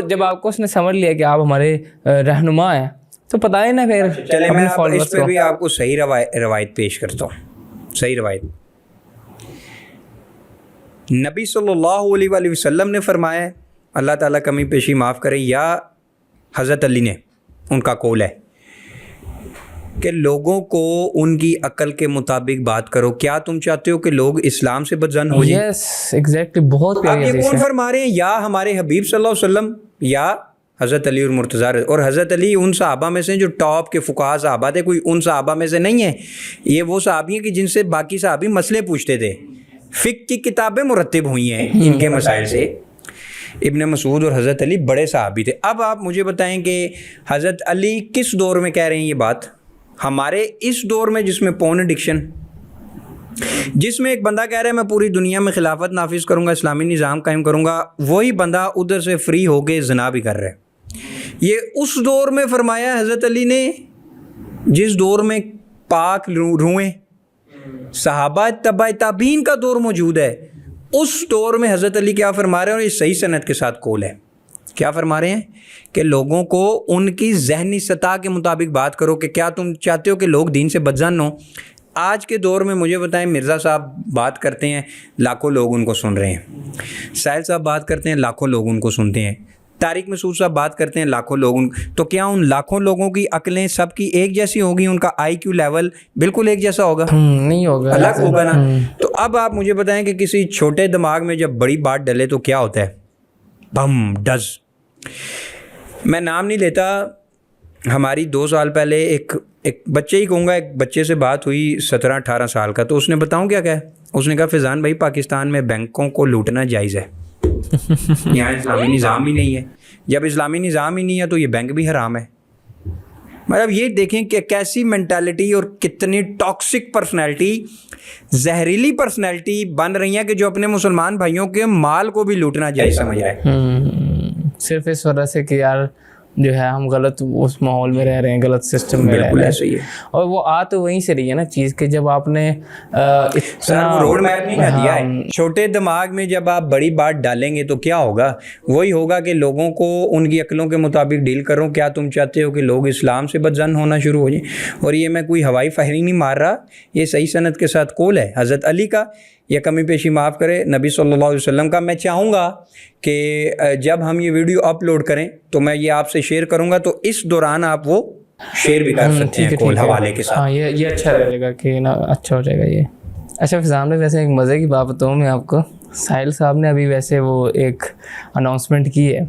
جب آپ کو اس نے سمجھ لیا کہ آپ ہمارے رہنما ہیں تو پتہ ہی نا پھر. چلے میں اس پہ بھی آپ کو صحیح روایت پیش کرتا ہوں. صحیح روایت، نبی صلی اللہ علیہ وآلہ وسلم نے فرمایا، اللہ تعالیٰ کمی پیشی معاف کرے، یا حضرت علی نے، ان کا قول ہے کہ لوگوں کو ان کی عقل کے مطابق بات کرو. کیا تم چاہتے ہو کہ لوگ اسلام سے بدظن ہو جائیں؟ Yes exactly. بہت پیاری اب یہ کون فرما رہے ہیں؟ یا ہمارے حبیب صلی اللہ علیہ وسلم یا حضرت علی اور مرتضیٰ. اور حضرت علی ان صحابہ میں سے جو ٹاپ کے فقہا صحابہ تھے، کوئی ان صحابہ میں سے نہیں ہے. یہ وہ صحابی ہیں کہ جن سے باقی صحابی مسئلے پوچھتے تھے. فقہ کی کتابیں مرتب ہوئی ہیں ان کے مسائل سے. ابن مسعود اور حضرت علی بڑے صحابی تھے. اب آپ مجھے بتائیں کہ حضرت علی کس دور میں کہہ رہے ہیں یہ بات؟ ہمارے اس دور میں جس میں پون ایڈکشن، جس میں ایک بندہ کہہ رہا ہے میں پوری دنیا میں خلافت نافذ کروں گا، اسلامی نظام قائم کروں گا، وہی بندہ ادھر سے فری ہو کے زنا بھی کر رہا ہے. یہ اس دور میں فرمایا حضرت علی نے جس دور میں پاک روحیں صحابہ تبع تابعین کا دور موجود ہے. اس دور میں حضرت علی کیا فرما رہے ہیں، اور یہ صحیح سند کے ساتھ قول ہے. کیا فرما رہے ہیں کہ لوگوں کو ان کی ذہنی سطح کے مطابق بات کرو کہ کیا تم چاہتے ہو کہ لوگ دین سے بدظن ہوں. آج کے دور میں مجھے بتائیں، مرزا صاحب بات کرتے ہیں لاکھوں لوگ ان کو سن رہے ہیں، ساحل صاحب بات کرتے ہیں لاکھوں لوگ ان کو سنتے ہیں، طارق مسعود صاحب بات کرتے ہیں لاکھوں لوگ. تو کیا ان لاکھوں لوگوں کی عقلیں سب کی ایک جیسی ہوگی؟ ان کا آئی کیو لیول بالکل ایک جیسا ہوگا؟ نہیں ہوگا، الگ ہوگا نا. تو اب آپ مجھے بتائیں کہ کسی چھوٹے دماغ میں جب بڑی بات ڈلے تو کیا ہوتا ہے؟ بم ڈز. میں نام نہیں لیتا، ہماری 2 سال پہلے ایک بچے ہی کہوں گا، ایک بچے سے بات ہوئی 17-18 سال کا. تو اس نے بتاؤں کیا کہا؟ اس نے کہا فیضان بھائی پاکستان میں بینکوں کو لوٹنا جائز ہے، یہاں اسلامی نظام ہی نہیں ہے. جب اسلامی نظام ہی نہیں ہے تو یہ بینک بھی حرام ہے. مطلب یہ دیکھیں کہ کیسی مینٹالٹی اور کتنی ٹاکسک پرسنالٹی, زہریلی پرسنالٹی بن رہی ہیں کہ جو اپنے مسلمان بھائیوں کے مال کو بھی لوٹنا جائز سمجھ رہے ہیں, صرف اس وجہ سے کہ یار جو ہے ہم غلط اس ماحول میں رہ رہے ہیں, غلط سسٹم میں رہ رہے ہیں. اور وہ تو وہیں سے رہی ہے نا چیز کہ جب آپ نے روڈ میپ نہیں نہ دیا ہے. چھوٹے دماغ میں جب آپ بڑی بات ڈالیں گے تو کیا ہوگا, وہی ہوگا کہ لوگوں کو ان کی عقلوں کے مطابق ڈیل کرو. کیا تم چاہتے ہو کہ لوگ اسلام سے بدظن ہونا شروع ہو جائیں؟ اور یہ میں کوئی ہوائی فائرنگ نہیں مار رہا, یہ صحیح سند کے ساتھ قول ہے حضرت علی کا, یا کمی پیشی معاف کرے نبی صلی اللہ علیہ وسلم کا. میں چاہوں گا کہ جب ہم یہ ویڈیو اپلوڈ کریں تو میں یہ آپ سے شیئر کروں گا, تو اس دوران آپ وہ شیئر بھی کر سکتے ہیں کول حوالے کے ساتھ. ہاں یہ اچھا رہے گا کہ نا, اچھا ہو جائے گا یہ. اچھا فضان بھائی, ویسے ایک مزے کی بات بتاؤں میں آپ کو, ساحل صاحب نے ابھی ویسے وہ ایک اناؤنسمنٹ کی ہے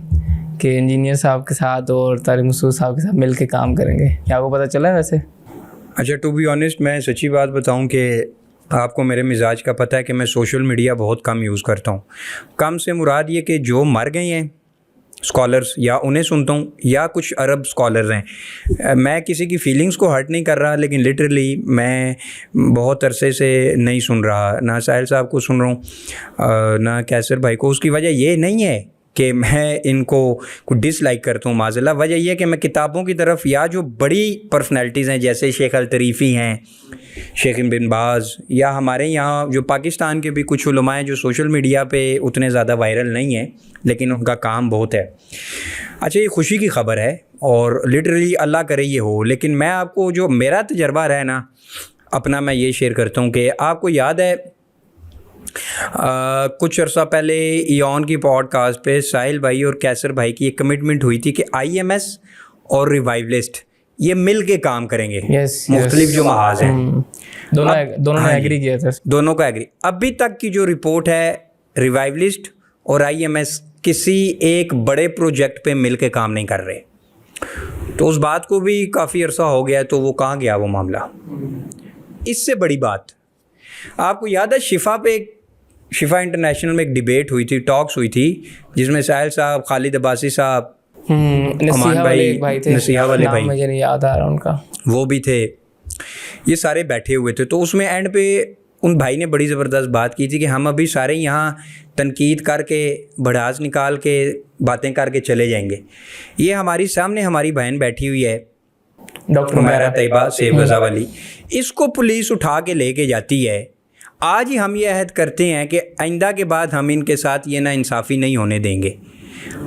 کہ انجینئر صاحب کے ساتھ اور طارق مسعود صاحب کے ساتھ مل کے کام کریں گے. کیا آپ کو پتہ چلا ہے ویسے؟ اچھا ٹو بی آنیسٹ میں سچی بات بتاؤں کہ آپ کو میرے مزاج کا پتہ ہے کہ میں سوشل میڈیا بہت کم یوز کرتا ہوں. کم سے مراد یہ کہ جو مر گئے ہیں اسکالرس یا انہیں سنتا ہوں, یا کچھ عرب اسکالرز ہیں. میں کسی کی فیلنگس کو ہرٹ نہیں کر رہا, لیکن لٹرلی میں بہت عرصے سے نہیں سن رہا, نہ ساحل صاحب کو سن رہا ہوں نہ کیسر بھائی کو. اس کی وجہ یہ نہیں ہے کہ میں ان کو ڈس لائک کرتا ہوں معاذ اللہ, وجہ یہ ہے کہ میں کتابوں کی طرف, یا جو بڑی پرسنالٹیز ہیں جیسے شیخ الطریفی ہیں, شیخ بن باز, یا ہمارے یہاں جو پاکستان کے بھی کچھ علماء ہیں جو سوشل میڈیا پہ اتنے زیادہ وائرل نہیں ہیں لیکن ان کا کام بہت ہے. اچھا یہ خوشی کی خبر ہے اور لٹرلی اللہ کرے یہ ہو, لیکن میں آپ کو جو میرا تجربہ رہا نا اپنا, میں یہ شیئر کرتا ہوں کہ آپ کو یاد ہے کچھ عرصہ پہلے ایون کی پوڈ کاسٹ پہ ساحل بھائی اور کیسر بھائی کی ایک کمٹمنٹ ہوئی تھی کہ آئی ایم ایس اور ریوائولسٹ یہ مل کے کام کریں گے. مختلف جو محاذ ہیں دونوں نے ایگری کیا تھا, دونوں کا ایگری. ابھی تک کی جو رپورٹ ہے ریوائولسٹ اور آئی ایم ایس کسی ایک بڑے پروجیکٹ پہ مل کے کام نہیں کر رہے. تو اس بات کو بھی کافی عرصہ ہو گیا, تو وہ کہاں گیا وہ معاملہ. اس سے بڑی بات آپ کو یاد ہے شفا انٹرنیشنل میں ایک ڈیبیٹ ہوئی تھی, ٹاکس ہوئی تھی, جس میں ساحل صاحب, خالد عباسی صاحب, امان بھائی, نصیحہ والے بھائی, مجھے نہیں یاد آ رہا ان کا, وہ بھی تھے, یہ سارے بیٹھے ہوئے تھے. تو اس میں اینڈ پہ ان بھائی نے بڑی زبردست بات کی تھی کہ ہم ابھی سارے یہاں تنقید کر کے بڑھاس نکال کے باتیں کر کے چلے جائیں گے. یہ ہماری سامنے ہماری بہن بیٹھی ہوئی ہے ڈاکٹر عمیرہ طیبہ سیف غزہ والی, اس کو پولیس اٹھا کے لے کے جاتی ہے. آج ہی ہم یہ عہد کرتے ہیں کہ آئندہ کے بعد ہم ان کے ساتھ یہ نا انصافی نہیں ہونے دیں گے.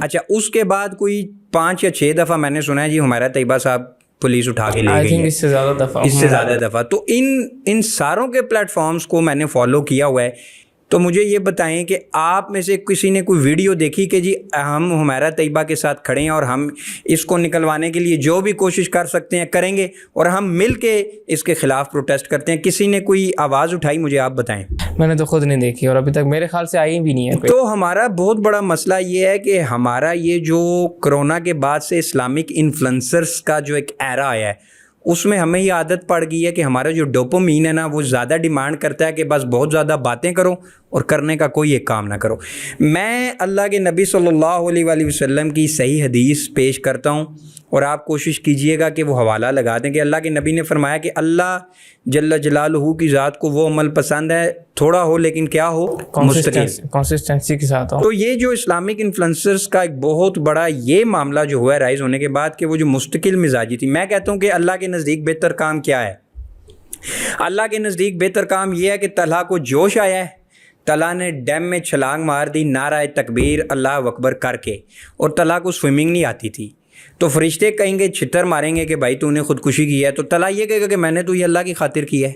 اچھا اس کے بعد کوئی 5 یا 6 دفعہ میں نے سنا ہے جی عمیرہ طیبہ صاحب پولیس اٹھا کے لے گئی ہے, اس سے زیادہ دفعہ. تو ان ساروں کے پلیٹ فارمز کو میں نے فالو کیا ہوا ہے. تو مجھے یہ بتائیں کہ آپ میں سے کسی نے کوئی ویڈیو دیکھی کہ جی ہم عمیرہ طیبہ کے ساتھ کھڑے ہیں اور ہم اس کو نکلوانے کے لیے جو بھی کوشش کر سکتے ہیں کریں گے, اور ہم مل کے اس کے خلاف پروٹیسٹ کرتے ہیں؟ کسی نے کوئی آواز اٹھائی؟ مجھے آپ بتائیں. میں نے تو خود نہیں دیکھی اور ابھی تک میرے خیال سے آئی بھی نہیں ہے. تو ہمارا بہت بڑا مسئلہ یہ ہے کہ ہمارا یہ جو کرونا کے بعد سے اسلامک انفلوئنسرز کا جو ایک ایرا آیا ہے, اس میں ہمیں یہ عادت پڑ گئی ہے کہ ہمارا جو ڈوپامین ہے نا وہ زیادہ ڈیمانڈ کرتا ہے کہ بس بہت زیادہ باتیں کرو اور کرنے کا کوئی ایک کام نہ کرو. میں اللہ کے نبی صلی اللہ علیہ وآلہ وسلم کی صحیح حدیث پیش کرتا ہوں اور آپ کوشش کیجئے گا کہ وہ حوالہ لگا دیں کہ اللہ کے نبی نے فرمایا کہ اللہ جل جلالہ کی ذات کو وہ عمل پسند ہے, تھوڑا ہو لیکن کیا ہو, کنسسٹنسی کے ساتھ ہو. تو یہ جو اسلامک انفلوئنسرز کا ایک بہت بڑا یہ معاملہ جو ہوا ہے رائز ہونے کے بعد کہ وہ جو مستقل مزاجی تھی, میں کہتا ہوں کہ اللہ کے نزدیک بہتر کام کیا ہے؟ اللہ کے نزدیک بہتر کام یہ ہے کہ طلحہ کو جوش آیا ہے, طلحہ نے ڈیم میں چھلانگ مار دی نعرہ تکبیر اللہ اکبر کر کے, اور طلحہ کو سوئمنگ نہیں آتی تھی. تو فرشتے کہیں گے, چھتر ماریں گے کہ بھائی تو نے خودکشی کی ہے, تو طلحہ یہ کہے گا کہ میں نے تو یہ اللہ کی خاطر کی ہے.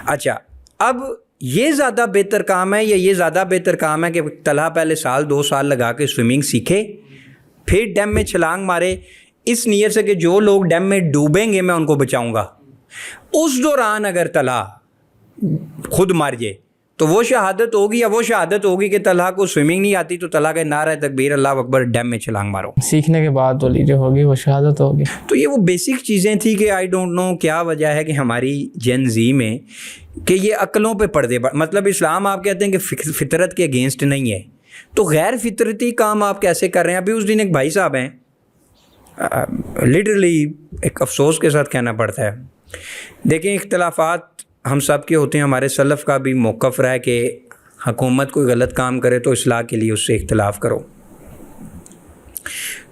اچھا اب یہ زیادہ بہتر کام ہے یا یہ زیادہ بہتر کام ہے کہ طلحہ پہلے 1-2 سال لگا کے سوئمنگ سیکھے, پھر ڈیم میں چھلانگ مارے اس نیت سے کہ جو لوگ ڈیم میں ڈوبیں گے میں ان کو بچاؤں گا. اس دوران اگر طلحہ خود مر جائے تو وہ شہادت ہوگی, یا وہ شہادت ہوگی کہ طلحہ کو سوئمنگ نہیں آتی تو طلحہ کا نعرہ تکبیر اللہ اکبر ڈیم میں چھلانگ مارو. سیکھنے کے بعد تو جو ہوگی وہ شہادت ہوگی. تو یہ وہ بیسک چیزیں تھیں کہ آئی ڈونٹ نو کیا وجہ ہے کہ ہماری جن زی میں کہ یہ عقلوں پہ پردے, مطلب اسلام آپ کہتے ہیں کہ فطرت کے اگینسٹ نہیں ہے, تو غیر فطرتی کام آپ کیسے کر رہے ہیں؟ ابھی اس دن ایک بھائی صاحب ہیں لٹرلی ایک افسوس کے ساتھ کہنا پڑتا ہے. دیکھیں اختلافات ہم سب کے ہوتے ہیں. ہمارے سلف کا بھی موقف رہا ہے کہ حکومت کوئی غلط کام کرے تو اصلاح کے لیے اس سے اختلاف کرو.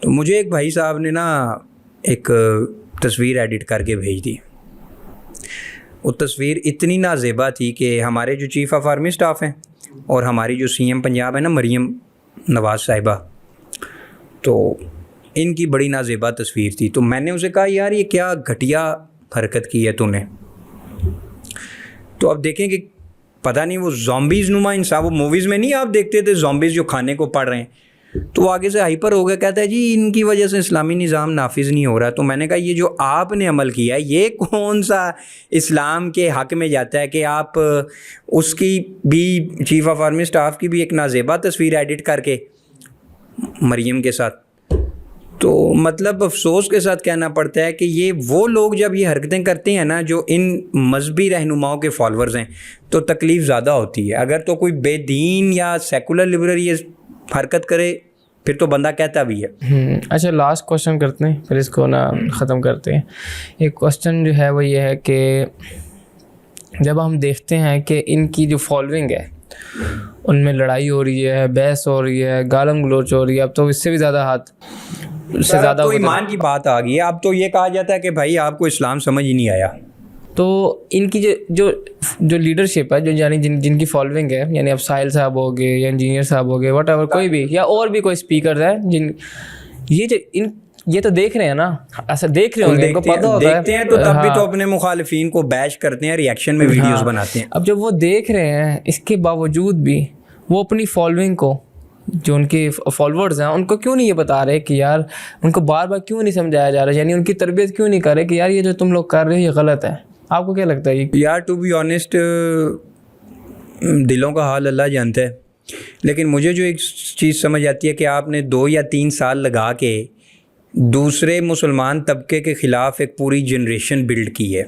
تو مجھے ایک بھائی صاحب نے نا ایک تصویر ایڈٹ کر کے بھیج دی. وہ تصویر اتنی نازیبا تھی کہ ہمارے جو چیف آف آرمی اسٹاف ہیں اور ہماری جو سی ایم پنجاب ہے نا مریم نواز صاحبہ, تو ان کی بڑی نازیبا تصویر تھی. تو میں نے اسے کہا یار یہ کیا گھٹیا حرکت کی ہے تو نے. تو اب دیکھیں کہ پتہ نہیں وہ زومبیز نما انسان, وہ موویز میں نہیں آپ دیکھتے تھے زومبیز جو کھانے کو پڑ رہے ہیں, تو آگے سے ہائپر ہو گیا, کہتا ہے جی ان کی وجہ سے اسلامی نظام نافذ نہیں ہو رہا. تو میں نے کہا یہ جو آپ نے عمل کیا ہے یہ کون سا اسلام کے حق میں جاتا ہے کہ آپ اس کی بھی چیف آف آرمی اسٹاف کی بھی ایک نازیبا تصویر ایڈٹ کر کے مریم کے ساتھ. تو مطلب افسوس کے ساتھ کہنا پڑتا ہے کہ یہ وہ لوگ جب یہ حرکتیں کرتے ہیں نا جو ان مذہبی رہنماؤں کے فالورز ہیں تو تکلیف زیادہ ہوتی ہے. اگر تو کوئی بے دین یا سیکولر لبرل یہ حرکت کرے پھر تو بندہ کہتا بھی ہے. اچھا لاسٹ کوشچن کرتے ہیں پھر اس کو نا ختم کرتے ہیں. ایک کوشچن جو ہے وہ یہ ہے کہ جب ہم دیکھتے ہیں کہ ان کی جو فالوئنگ ہے ان میں لڑائی ہو رہی ہے, بحث ہو رہی ہے, گالم گلوچ ہو رہی ہے, اب تو اس سے بھی زیادہ اس سے زیادہ ایمان کی بات آ گئی ہے. اب تو یہ کہا جاتا ہے کہ بھائی آپ کو اسلام سمجھ ہی نہیں آیا. تو ان کی جو لیڈرشپ ہے جو یعنی جن کی فالوئنگ ہے, یعنی اب ساحل صاحب ہو گئے یا انجینئر صاحب ہو گئے وٹ ایور کوئی بھی یا اور بھی کوئی اسپیکرز ہیں جن یہ تو دیکھ رہے ہیں نا, ایسا دیکھ رہے ہوں گے, ان کو پتہ ہوتا ہے, دیکھتے ہیں تو تب بھی تو اپنے مخالفین کو بیش کرتے ہیں, ریئیکشن میں ویڈیوز بناتے ہیں. اب جب وہ دیکھ رہے ہیں اس کے باوجود بھی وہ اپنی فالوئنگ کو جو ان کے فالوورز ہیں ان کو کیوں نہیں یہ بتا رہے کہ یار, ان کو بار بار کیوں نہیں سمجھایا جا رہا, یعنی ان کی تربیت کیوں نہیں کر رہے کہ یار یہ جو تم لوگ کر رہے ہو یہ غلط ہے. آپ کو کیا لگتا ہے یار ٹو بی آنیسٹ دلوں کا حال اللہ جانتا ہے, لیکن مجھے جو ایک چیز سمجھ آتی ہے کہ آپ نے 2 یا 3 سال لگا کے دوسرے مسلمان طبقے کے خلاف ایک پوری جنریشن بلڈ کی ہے.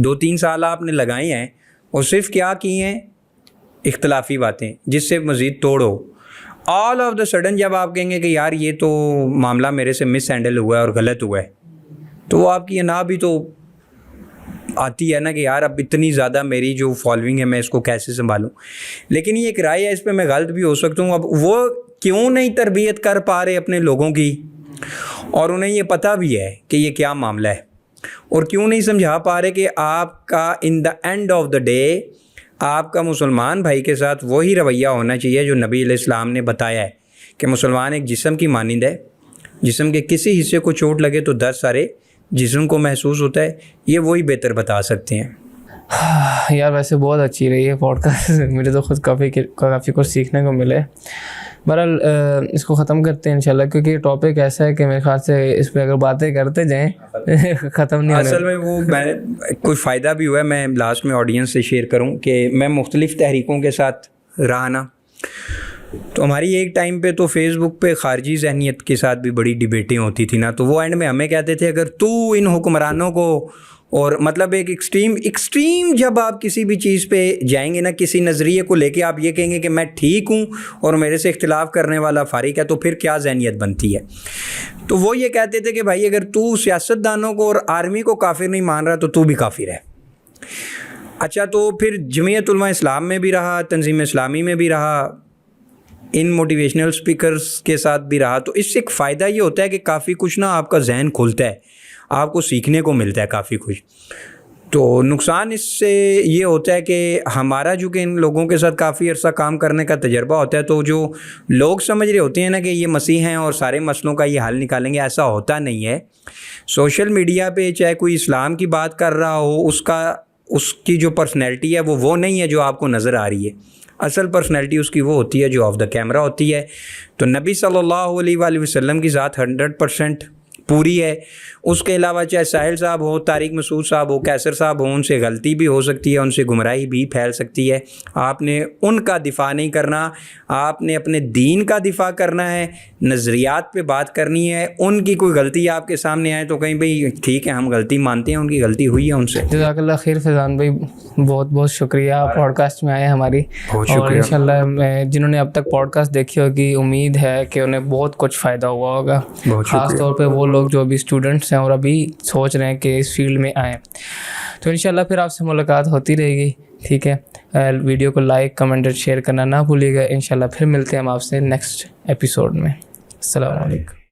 2-3 سال آپ نے لگائے ہیں اور صرف کیا کی ہیں اختلافی باتیں جس سے مزید توڑو. آل آف دا سڈن جب آپ کہیں گے کہ یار یہ تو معاملہ میرے سے مس ہینڈل ہوا ہے اور غلط ہوا ہے, تو وہ آپ کی انا بھی تو آتی ہے نا کہ یار اب اتنی زیادہ میری جو فالوئنگ ہے میں اس کو کیسے سنبھالوں. لیکن یہ ایک رائے ہے, اس پہ میں غلط بھی ہو سکتا ہوں. اب وہ کیوں نہیں تربیت کر پا رہے اپنے لوگوں کی, اور انہیں یہ پتہ بھی ہے کہ یہ کیا معاملہ ہے, اور کیوں نہیں سمجھا پا رہے کہ آپ کا in the end of the day آپ کا مسلمان بھائی کے ساتھ وہی رویہ ہونا چاہیے جو نبی علیہ السلام نے بتایا ہے کہ مسلمان ایک جسم کی مانند ہے, جسم کے کسی حصے کو چوٹ لگے تو 10 سارے جسم کو محسوس ہوتا ہے. یہ وہی بہتر بتا سکتے ہیں. یار ویسے بہت اچھی رہی ہے پوڈ کاسٹ, مجھے تو خود کافی کچھ سیکھنے کو ملے. بہرحال اس کو ختم کرتے ہیں انشاءاللہ, کیونکہ یہ ٹاپک ایسا ہے کہ میرے خیال سے اس پہ اگر باتیں کرتے جائیں ختم نہیں ہونے. اصل میں وہ کوئی فائدہ بھی ہوا ہے. میں لاسٹ میں آڈینس سے شیئر کروں کہ میں مختلف تحریکوں کے ساتھ رہا نا, تو ہماری ایک ٹائم پہ تو فیس بک پہ خارجی ذہنیت کے ساتھ بھی بڑی ڈبیٹیں ہوتی تھی نا, تو وہ اینڈ میں ہمیں کہتے تھے اگر تو ان حکمرانوں کو, اور مطلب ایک ایکسٹریم جب آپ کسی بھی چیز پہ جائیں گے نا, کسی نظریے کو لے کے آپ یہ کہیں گے کہ میں ٹھیک ہوں اور میرے سے اختلاف کرنے والا فارغ ہے, تو پھر کیا ذہنیت بنتی ہے. تو وہ یہ کہتے تھے کہ بھائی اگر تو سیاستدانوں کو اور آرمی کو کافر نہیں مان رہا تو بھی کافر ہے. اچھا تو پھر جمعیت علماء اسلام میں بھی رہا, تنظیم اسلامی میں بھی رہا, ان موٹیویشنل سپیکرز کے ساتھ بھی رہا, تو اس سے ایک فائدہ یہ ہوتا ہے کہ کافی کچھ نا آپ کا ذہن کھلتا ہے, آپ کو سیکھنے کو ملتا ہے کافی کچھ. تو نقصان اس سے یہ ہوتا ہے کہ ہمارا جو کہ ان لوگوں کے ساتھ کافی عرصہ کام کرنے کا تجربہ ہوتا ہے, تو جو لوگ سمجھ رہے ہوتے ہیں نا کہ یہ مسیح ہیں اور سارے مسئلوں کا یہ حل نکالیں گے, ایسا ہوتا نہیں ہے. سوشل میڈیا پہ چاہے کوئی اسلام کی بات کر رہا ہو, اس کی جو پرسنالٹی ہے وہ نہیں ہے جو آپ کو نظر آ رہی ہے. اصل پرسنالٹی اس کی وہ ہوتی ہے جو آف دا کیمرہ ہوتی ہے. تو نبی صلی اللہ علیہ وآلہ وسلم کی ذات 100% پوری ہے. اس کے علاوہ چاہے ساحل صاحب ہو, طارق مسعود صاحب ہو, کیسر صاحب ہوں, ان سے غلطی بھی ہو سکتی ہے, ان سے گمراہی بھی پھیل سکتی ہے. آپ نے ان کا دفاع نہیں کرنا, آپ نے اپنے دین کا دفاع کرنا ہے, نظریات پہ بات کرنی ہے. ان کی کوئی غلطی آپ کے سامنے آئے تو کہیں بھئی ٹھیک ہے ہم غلطی مانتے ہیں, ان کی غلطی ہوئی ہے ان سے. جزاک اللہ خیر فیضان بھائی, بہت بہت شکریہ پوڈ کاسٹ میں آئے ہماری. بہت اور شکریہ. انشاءاللہ جنہوں نے اب تک پوڈ کاسٹ دیکھی ہوگی, امید ہے کہ انہیں بہت کچھ فائدہ ہوا ہوگا, خاص طور پہ وہ لوگ جو ابھی اسٹوڈنٹس ہیں اور ابھی سوچ رہے ہیں کہ اس فیلڈ میں آئیں. تو انشاءاللہ پھر آپ سے ملاقات ہوتی رہے گی. ٹھیک ہے, ویڈیو کو لائک کمنٹ اور شیئر کرنا نہ بھولیے گا. انشاءاللہ پھر ملتے ہیں ہم آپ سے نیکسٹ ایپیسوڈ میں. السلام علیکم.